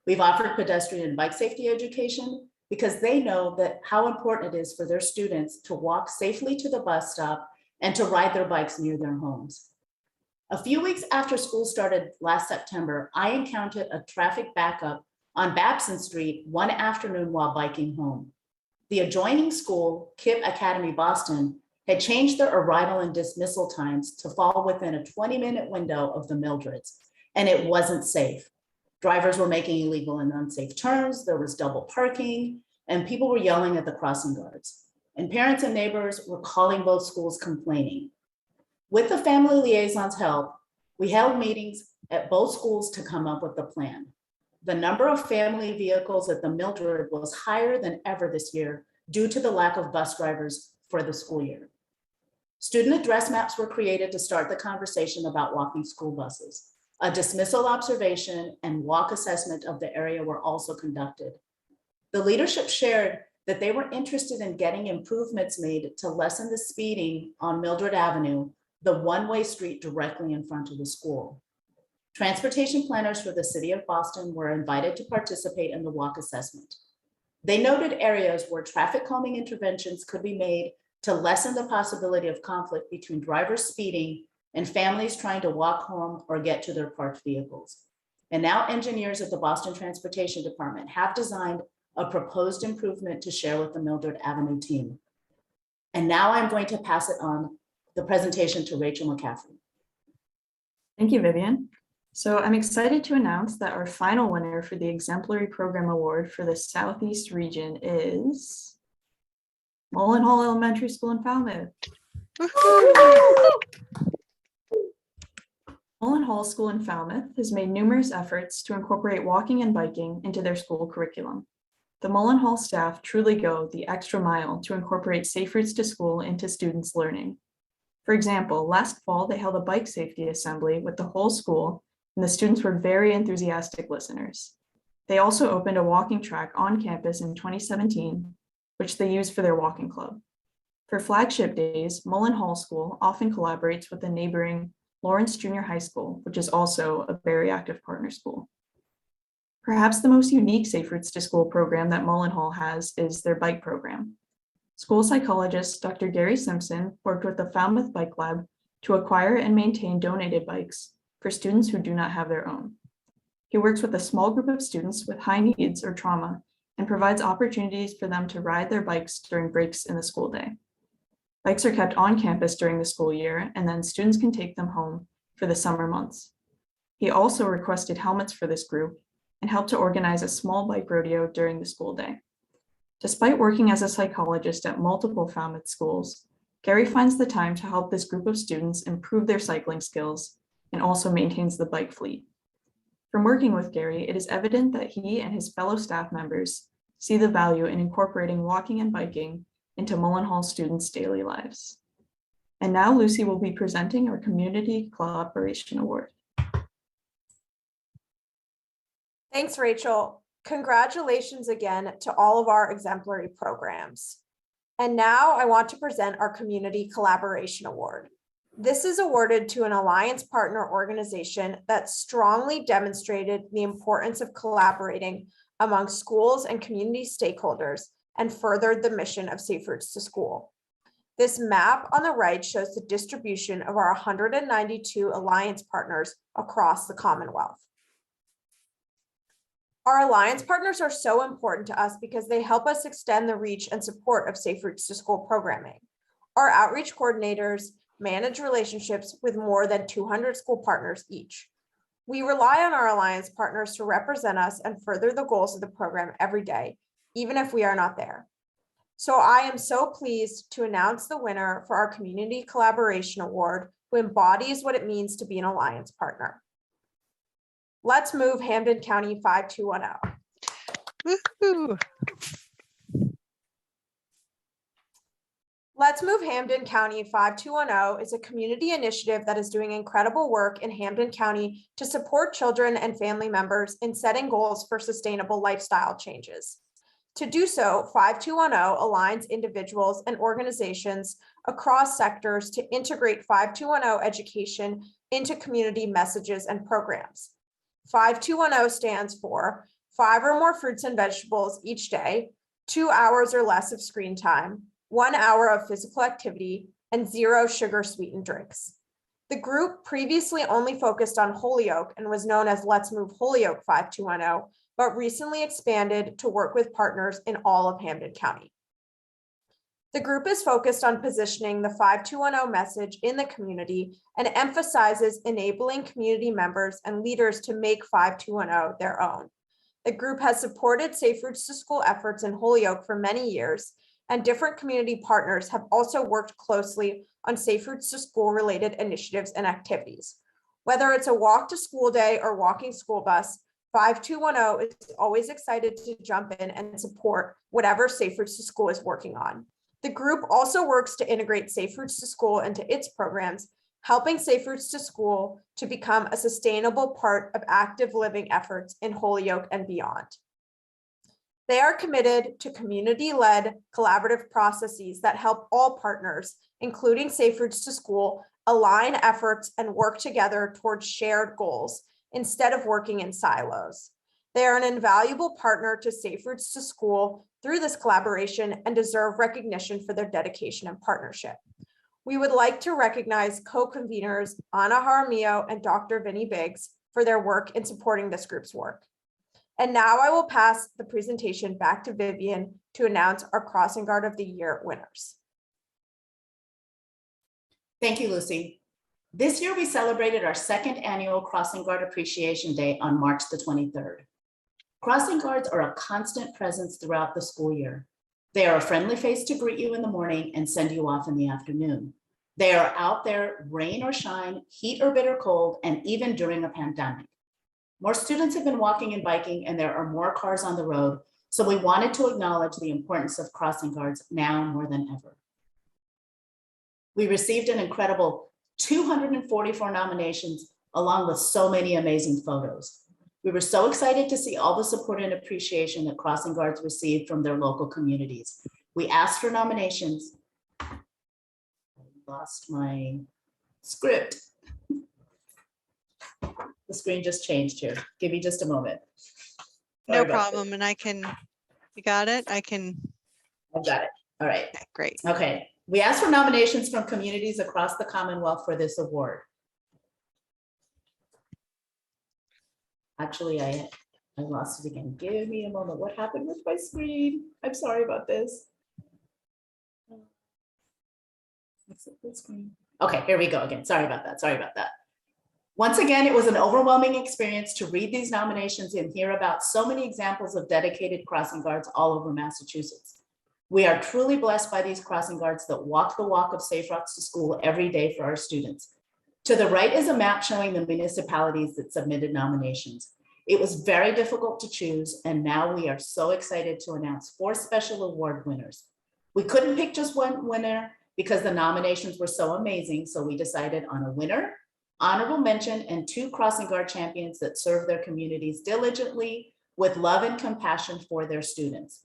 We've offered pedestrian and bike safety education because they know that how important it is for their students to walk safely to the bus stop and to ride their bikes near their homes. A few weeks after school started last September, I encountered a traffic backup on Babson Street one afternoon while biking home. The adjoining school, KIPP Academy Boston, had changed their arrival and dismissal times to fall within a 20-minute window of the Mildreds, and it wasn't safe. Drivers were making illegal and unsafe turns, there was double parking, and people were yelling at the crossing guards. And parents and neighbors were calling both schools complaining. With the family liaison's help, we held meetings at both schools to come up with a plan. The number of family vehicles at the Mildred was higher than ever this year due to the lack of bus drivers for the school year. Student address maps were created to start the conversation about walking school buses. A dismissal observation and walk assessment of the area were also conducted. The leadership shared that they were interested in getting improvements made to lessen the speeding on Mildred Avenue, the one-way street directly in front of the school. Transportation planners for the city of Boston were invited to participate in the walk assessment. They noted areas where traffic calming interventions could be made to lessen the possibility of conflict between drivers speeding and families trying to walk home or get to their parked vehicles. And now engineers at the Boston Transportation Department have designed a proposed improvement to share with the Mildred Avenue team. And now I'm going to pass it on the presentation to Rachel McCaffrey. Thank you, Vivian. So I'm excited to announce that our final winner for the Exemplary Program Award for the Southeast region is Mullen Hall Elementary School in Falmouth. Mullen Hall School in Falmouth has made numerous efforts to incorporate walking and biking into their school curriculum. The Mullen Hall staff truly go the extra mile to incorporate safe routes to school into students' learning. For example, last fall, they held a bike safety assembly with the whole school, and the students were very enthusiastic listeners. They also opened a walking track on campus in 2017, which they use for their walking club. For flagship days, Mullen Hall School often collaborates with the neighboring Lawrence Junior High School, which is also a very active partner school. Perhaps the most unique Safe Routes to School program that Mullenhall has is their bike program. School psychologist Dr. Gary Simpson worked with the Falmouth Bike Lab to acquire and maintain donated bikes for students who do not have their own. He works with a small group of students with high needs or trauma and provides opportunities for them to ride their bikes during breaks in the school day. Bikes are kept on campus during the school year, and then students can take them home for the summer months. He also requested helmets for this group and helped to organize a small bike rodeo during the school day. Despite working as a psychologist at multiple Falmouth schools, Gary finds the time to help this group of students improve their cycling skills and also maintains the bike fleet. From working with Gary, it is evident that he and his fellow staff members see the value in incorporating walking and biking into Mullenhall students' daily lives. And now Lucy will be presenting our Community Collaboration Award. Thanks, Rachel. Congratulations again to all of our exemplary programs. And now I want to present our Community Collaboration Award. This is awarded to an alliance partner organization that strongly demonstrated the importance of collaborating among schools and community stakeholders and furthered the mission of Safe Routes to School. This map on the right shows the distribution of our 192 alliance partners across the Commonwealth. Our alliance partners are so important to us because they help us extend the reach and support of Safe Routes to School programming. Our outreach coordinators manage relationships with more than 200 school partners each. We rely on our alliance partners to represent us and further the goals of the program every day, even if we are not there. So I am so pleased to announce the winner for our Community Collaboration Award, who embodies what it means to be an alliance partner. Let's move Hampden County 5210. Woohoo. Let's Move Hampden County 5210 is a community initiative that is doing incredible work in Hampden County to support children and family members in setting goals for sustainable lifestyle changes. To do so, 5210 aligns individuals and organizations across sectors to integrate 5210 education into community messages and programs. 5210 stands for 5 or more fruits and vegetables each day, 2 hours or less of screen time, 1 hour of physical activity, and 0 sugar sweetened drinks. The group previously only focused on Holyoke and was known as Let's Move Holyoke 5210, but recently expanded to work with partners in all of Hampden County. The group is focused on positioning the 5210 message in the community and emphasizes enabling community members and leaders to make 5210 their own. The group has supported Safe Routes to School efforts in Holyoke for many years, and different community partners have also worked closely on Safe Routes to School related initiatives and activities. Whether it's a walk to school day or walking school bus, 5210 is always excited to jump in and support whatever Safe Routes to School is working on. The group also works to integrate Safe Routes to School into its programs, helping Safe Routes to School to become a sustainable part of active living efforts in Holyoke and beyond. They are committed to community-led collaborative processes that help all partners, including Safe Routes to School, align efforts and work together towards shared goals instead of working in silos. They are an invaluable partner to Safe Routes to School through this collaboration and deserve recognition for their dedication and partnership. We would like to recognize co-conveners Anna Jaramillo and Dr. Vinnie Biggs for their work in supporting this group's work. And now I will pass the presentation back to Vivian to announce our Crossing Guard of the Year winners. Thank you, Lucy. This year, we celebrated our second annual Crossing Guard Appreciation Day on March the 23rd. Crossing guards are a constant presence throughout the school year. They are a friendly face to greet you in the morning and send you off in the afternoon. They are out there, rain or shine, heat or bitter cold, and even during a pandemic. More students have been walking and biking, and there are more cars on the road, so we wanted to acknowledge the importance of crossing guards now more than ever. We received an incredible 244 nominations, along with so many amazing photos. We were so excited to see all the support and appreciation that crossing guards received from their local communities. We asked for nominations. I lost my script. The screen just changed here. Give me just a moment. No Sorry about problem. And you got it? I've got it. All right. Okay, great. Okay. We asked for nominations from communities across the Commonwealth for this award. Actually, I lost it again. Give me a moment. What happened with my screen? I'm sorry about this. Exit the screen. Okay, here we go again. Sorry about that. Once again, it was an overwhelming experience to read these nominations and hear about so many examples of dedicated crossing guards all over Massachusetts. We are truly blessed by these crossing guards that walk the walk of Safe Routes to School every day for our students. To the right is a map showing the municipalities that submitted nominations. It was very difficult to choose, and now we are so excited to announce 4 special award winners. We couldn't pick just one winner because the nominations were so amazing, so we decided on a winner, honorable mention, and 2 crossing guard champions that serve their communities diligently with love and compassion for their students.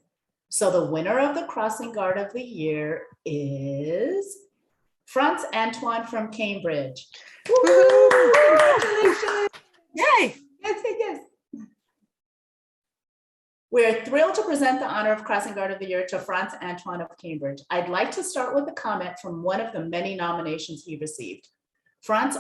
So the winner of the Crossing Guard of the Year is Franz Antoine from Cambridge. Congratulations. Yay. Yes. We're thrilled to present the honor of Crossing Guard of the Year to Franz Antoine of Cambridge. I'd like to start with a comment from one of the many nominations he received. Franz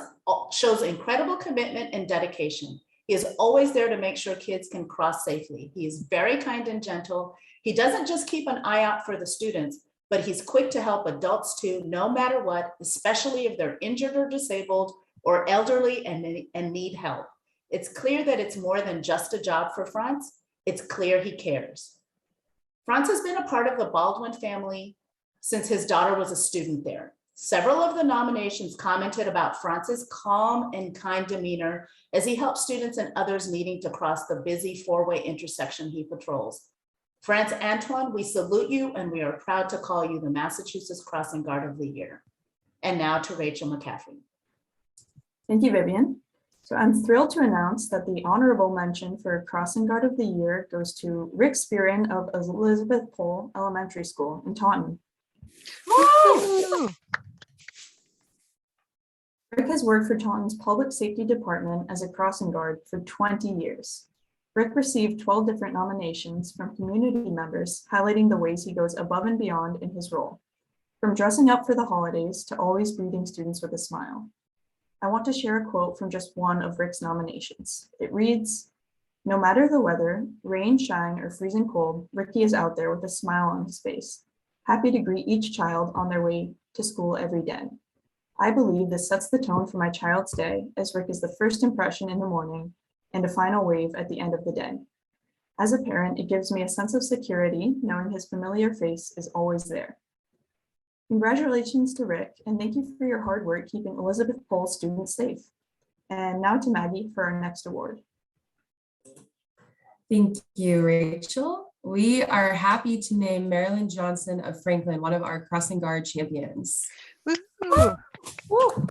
shows incredible commitment and dedication. He is always there to make sure kids can cross safely. He is very kind and gentle. He doesn't just keep an eye out for the students, but he's quick to help adults too, no matter what, especially if they're injured or disabled or elderly and need help. It's clear that it's more than just a job for Franz. It's clear he cares. Franz has been a part of the Baldwin family since his daughter was a student there. Several of the nominations commented about Franz's calm and kind demeanor as he helps students and others needing to cross the busy 4-way intersection he patrols. Franz Antoine, we salute you, and we are proud to call you the Massachusetts Crossing Guard of the Year. And now to Rachel McCaffrey. Thank you, Vivian. So I'm thrilled to announce that the honorable mention for Crossing Guard of the Year goes to Rick Spearin of Elizabeth Pole Elementary School in Taunton. Woo! Rick has worked for Taunton's Public Safety Department as a crossing guard for 20 years. Rick received 12 different nominations from community members, highlighting the ways he goes above and beyond in his role, from dressing up for the holidays to always greeting students with a smile. I want to share a quote from just one of Rick's nominations. It reads, "No matter the weather, rain, shine, or freezing cold, Ricky is out there with a smile on his face, happy to greet each child on their way to school every day. I believe this sets the tone for my child's day, as Rick is the first impression in the morning and a final wave at the end of the day. As a parent, it gives me a sense of security knowing his familiar face is always there." Congratulations to Rick, and thank you for your hard work keeping Elizabeth Pole students safe. And now to Maggie for our next award. Thank you, Rachel. We are happy to name Marilyn Johnson of Franklin one of our Crossing Guard champions. Woo! Woo.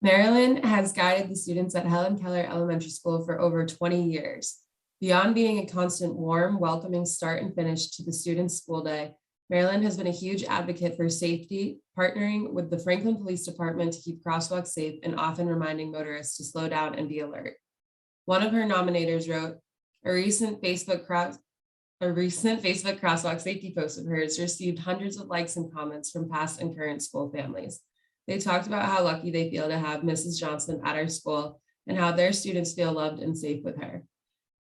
Marilyn has guided the students at Helen Keller Elementary School for over 20 years. Beyond being a constant warm, welcoming start and finish to the students' school day, Marilyn has been a huge advocate for safety, partnering with the Franklin Police Department to keep crosswalks safe and often reminding motorists to slow down and be alert. One of her nominators wrote, a recent Facebook crosswalk safety post of hers received hundreds of likes and comments from past and current school families. They talked about how lucky they feel to have Mrs. Johnson at our school and how their students feel loved and safe with her.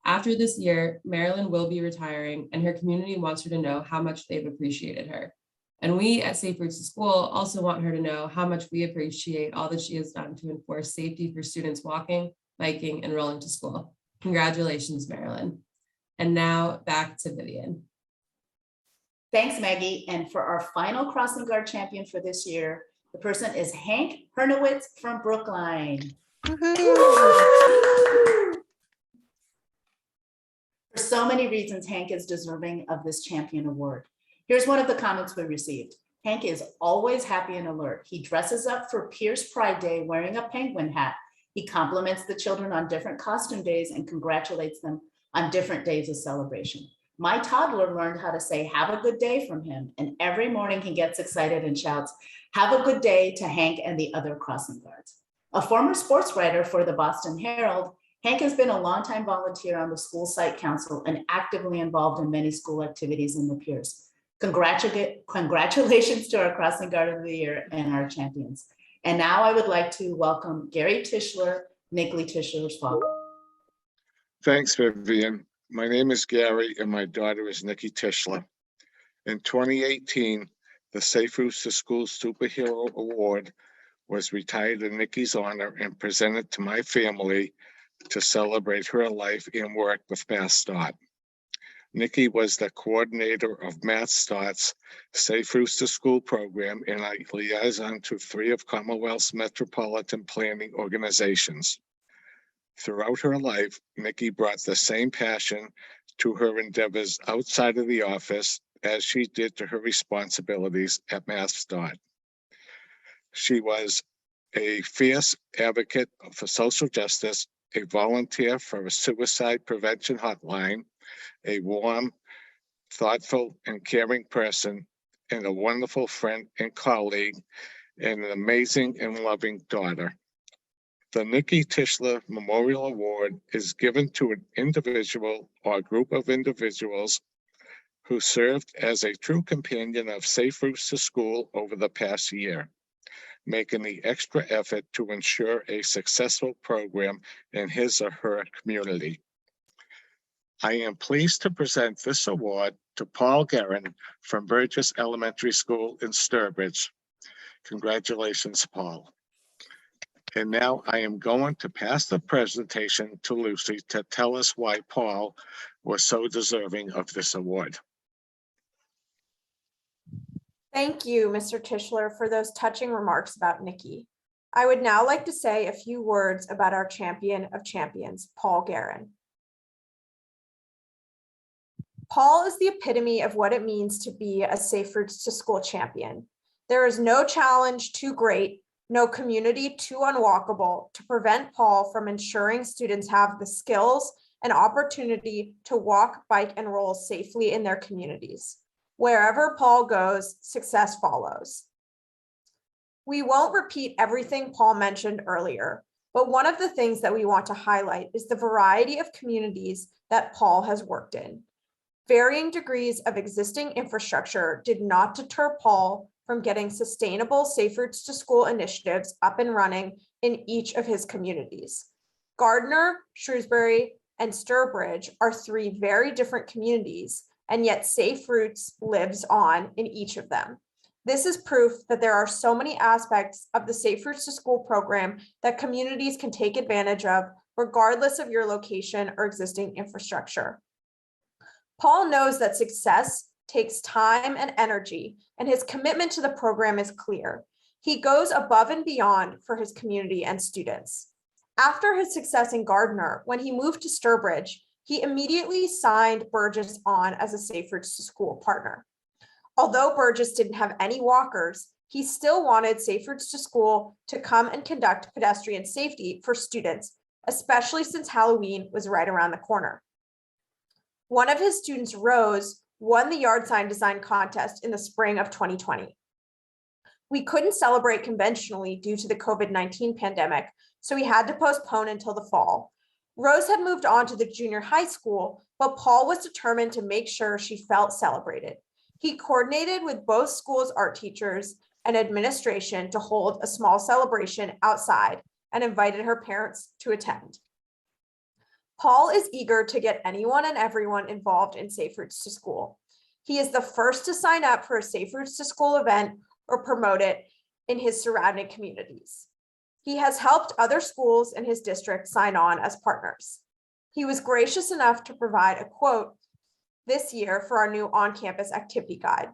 After this year, Marilyn will be retiring, and her community wants her to know how much they've appreciated her. And we at Safe Routes to School also want her to know how much we appreciate all that she has done to enforce safety for students walking, biking, and rolling to school. Congratulations, Marilyn. And now back to Vivian. Thanks, Maggie. And for our final Crossing Guard champion for this year, the person is Hank Hernowitz from Brookline. For so many reasons, Hank is deserving of this champion award. Here's one of the comments we received. Hank is always happy and alert. He dresses up for Pierce Pride Day wearing a penguin hat. He compliments the children on different costume days and congratulates them on different days of celebration. My toddler learned how to say "have a good day" from him, and every morning he gets excited and shouts, "Have a good day" to Hank and the other crossing guards. A former sports writer for the Boston Herald, Hank has been a longtime volunteer on the school site council and actively involved in many school activities in the Pierce. Congratulations to our Crossing Guard of the Year and our champions. And now I would like to welcome Gary Tischler, Nickly Tischler's father. Thanks, Vivian. My name is Gary and my daughter is Nikki Tischler. In 2018, the Safe Routes to School Superhero Award was retired in Nikki's honor and presented to my family to celebrate her life and work with MassDOT. Nikki was the coordinator of MassDOT's Safe Routes to School program and a liaison to 3 of Commonwealth's metropolitan planning organizations. Throughout her life, Nikki brought the same passion to her endeavors outside of the office as she did to her responsibilities at MassDOT. She was a fierce advocate for social justice, a volunteer for a suicide prevention hotline, a warm, thoughtful, and caring person, and a wonderful friend and colleague, and an amazing and loving daughter. The Nikki Tischler Memorial Award is given to an individual or group of individuals who served as a true companion of Safe Routes to School over the past year, making the extra effort to ensure a successful program in his or her community. I am pleased to present this award to Paul Guerin from Burgess Elementary School in Sturbridge. Congratulations, Paul. And now I am going to pass the presentation to Lucy to tell us why Paul was so deserving of this award. Thank you, Mr. Tischler, for those touching remarks about Nikki. I would now like to say a few words about our champion of champions, Paul Guerin. Paul is the epitome of what it means to be a Safe Routes to School champion. There is no challenge too great, no community too unwalkable to prevent Paul from ensuring students have the skills and opportunity to walk, bike, and roll safely in their communities. Wherever Paul goes, success follows. We won't repeat everything Paul mentioned earlier, but one of the things that we want to highlight is the variety of communities that Paul has worked in. Varying degrees of existing infrastructure did not deter Paul from getting sustainable Safe Routes to School initiatives up and running in each of his communities. Gardner, Shrewsbury, and Sturbridge are 3 very different communities, and yet Safe Routes lives on in each of them. This is proof that there are so many aspects of the Safe Routes to School program that communities can take advantage of, regardless of your location or existing infrastructure. Paul knows that success takes time and energy, and his commitment to the program is clear. He goes above and beyond for his community and students. After his success in Gardner, when he moved to Sturbridge, he immediately signed Burgess on as a Safe Routes to School partner. Although Burgess didn't have any walkers, he still wanted Safe Routes to School to come and conduct pedestrian safety for students, especially since Halloween was right around the corner. One of his students, Rose, won the yard sign design contest in the spring of 2020. We couldn't celebrate conventionally due to the COVID-19 pandemic, so we had to postpone until the fall. Rose had moved on to the junior high school, but Paul was determined to make sure she felt celebrated. He coordinated with both schools' art teachers and administration to hold a small celebration outside and invited her parents to attend. Paul is eager to get anyone and everyone involved in Safe Routes to School. He is the first to sign up for a Safe Routes to School event or promote it in his surrounding communities. He has helped other schools in his district sign on as partners. He was gracious enough to provide a quote this year for our new on-campus activity guide.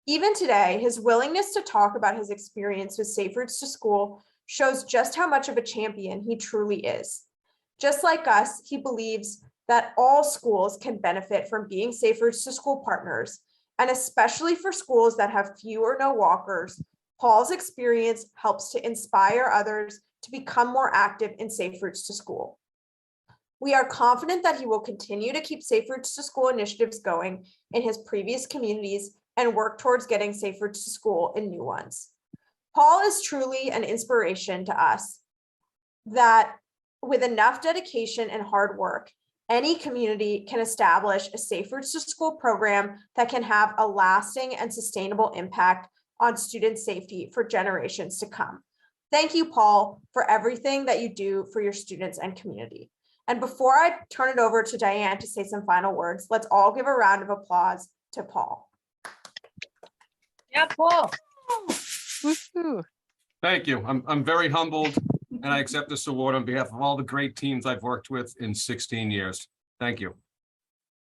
Even today, his willingness to talk about his experience with Safe Routes to School shows just how much of a champion he truly is. Just like us, he believes that all schools can benefit from being Safe Routes to School partners, and especially for schools that have few or no walkers, Paul's experience helps to inspire others to become more active in Safe Routes to School. We are confident that he will continue to keep Safe Routes to School initiatives going in his previous communities and work towards getting Safe Routes to School in new ones. Paul is truly an inspiration to us that with enough dedication and hard work, any community can establish a Safe Routes to School program that can have a lasting and sustainable impact on student safety for generations to come. Thank you, Paul, for everything that you do for your students and community. And before I turn it over to Diane to say some final words, let's all give a round of applause to Paul. Yeah, Paul. Woo-hoo. Thank you. I'm very humbled, and I accept this award on behalf of all the great teams I've worked with in 16 years. Thank you.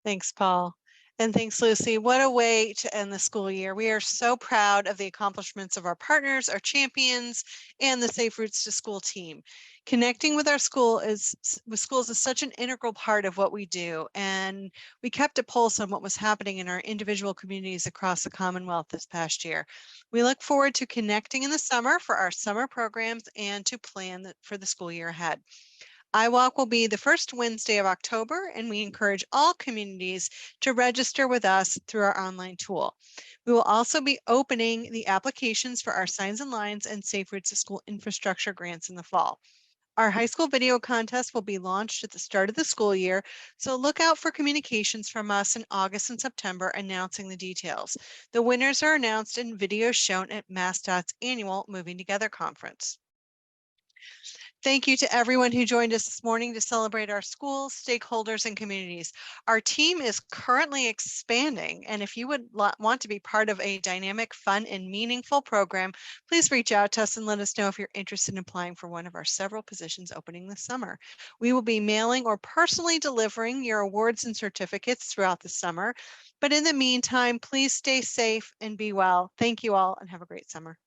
Thanks, Paul. And thanks, Lucy. What a way to end the school year. We are so proud of the accomplishments of our partners, our champions, and the Safe Routes to School team. Connecting with our schools is such an integral part of what we do. And we kept a pulse on what was happening in our individual communities across the Commonwealth this past year. We look forward to connecting in the summer for our summer programs and to plan for the school year ahead. iWalk will be the first Wednesday of October, and we encourage all communities to register with us through our online tool. We will also be opening the applications for our Signs and Lines and Safe Routes to School infrastructure grants in the fall. Our high school video contest will be launched at the start of the school year, so look out for communications from us in August and September announcing the details. The winners are announced in videos shown at MassDOT's annual Moving Together conference. Thank you to everyone who joined us this morning to celebrate our schools, stakeholders, and communities. Our team is currently expanding, and if you would want to be part of a dynamic, fun, and meaningful program, please reach out to us and let us know if you're interested in applying for one of our several positions opening this summer. We will be mailing or personally delivering your awards and certificates throughout the summer, but in the meantime, please stay safe and be well. Thank you all and have a great summer.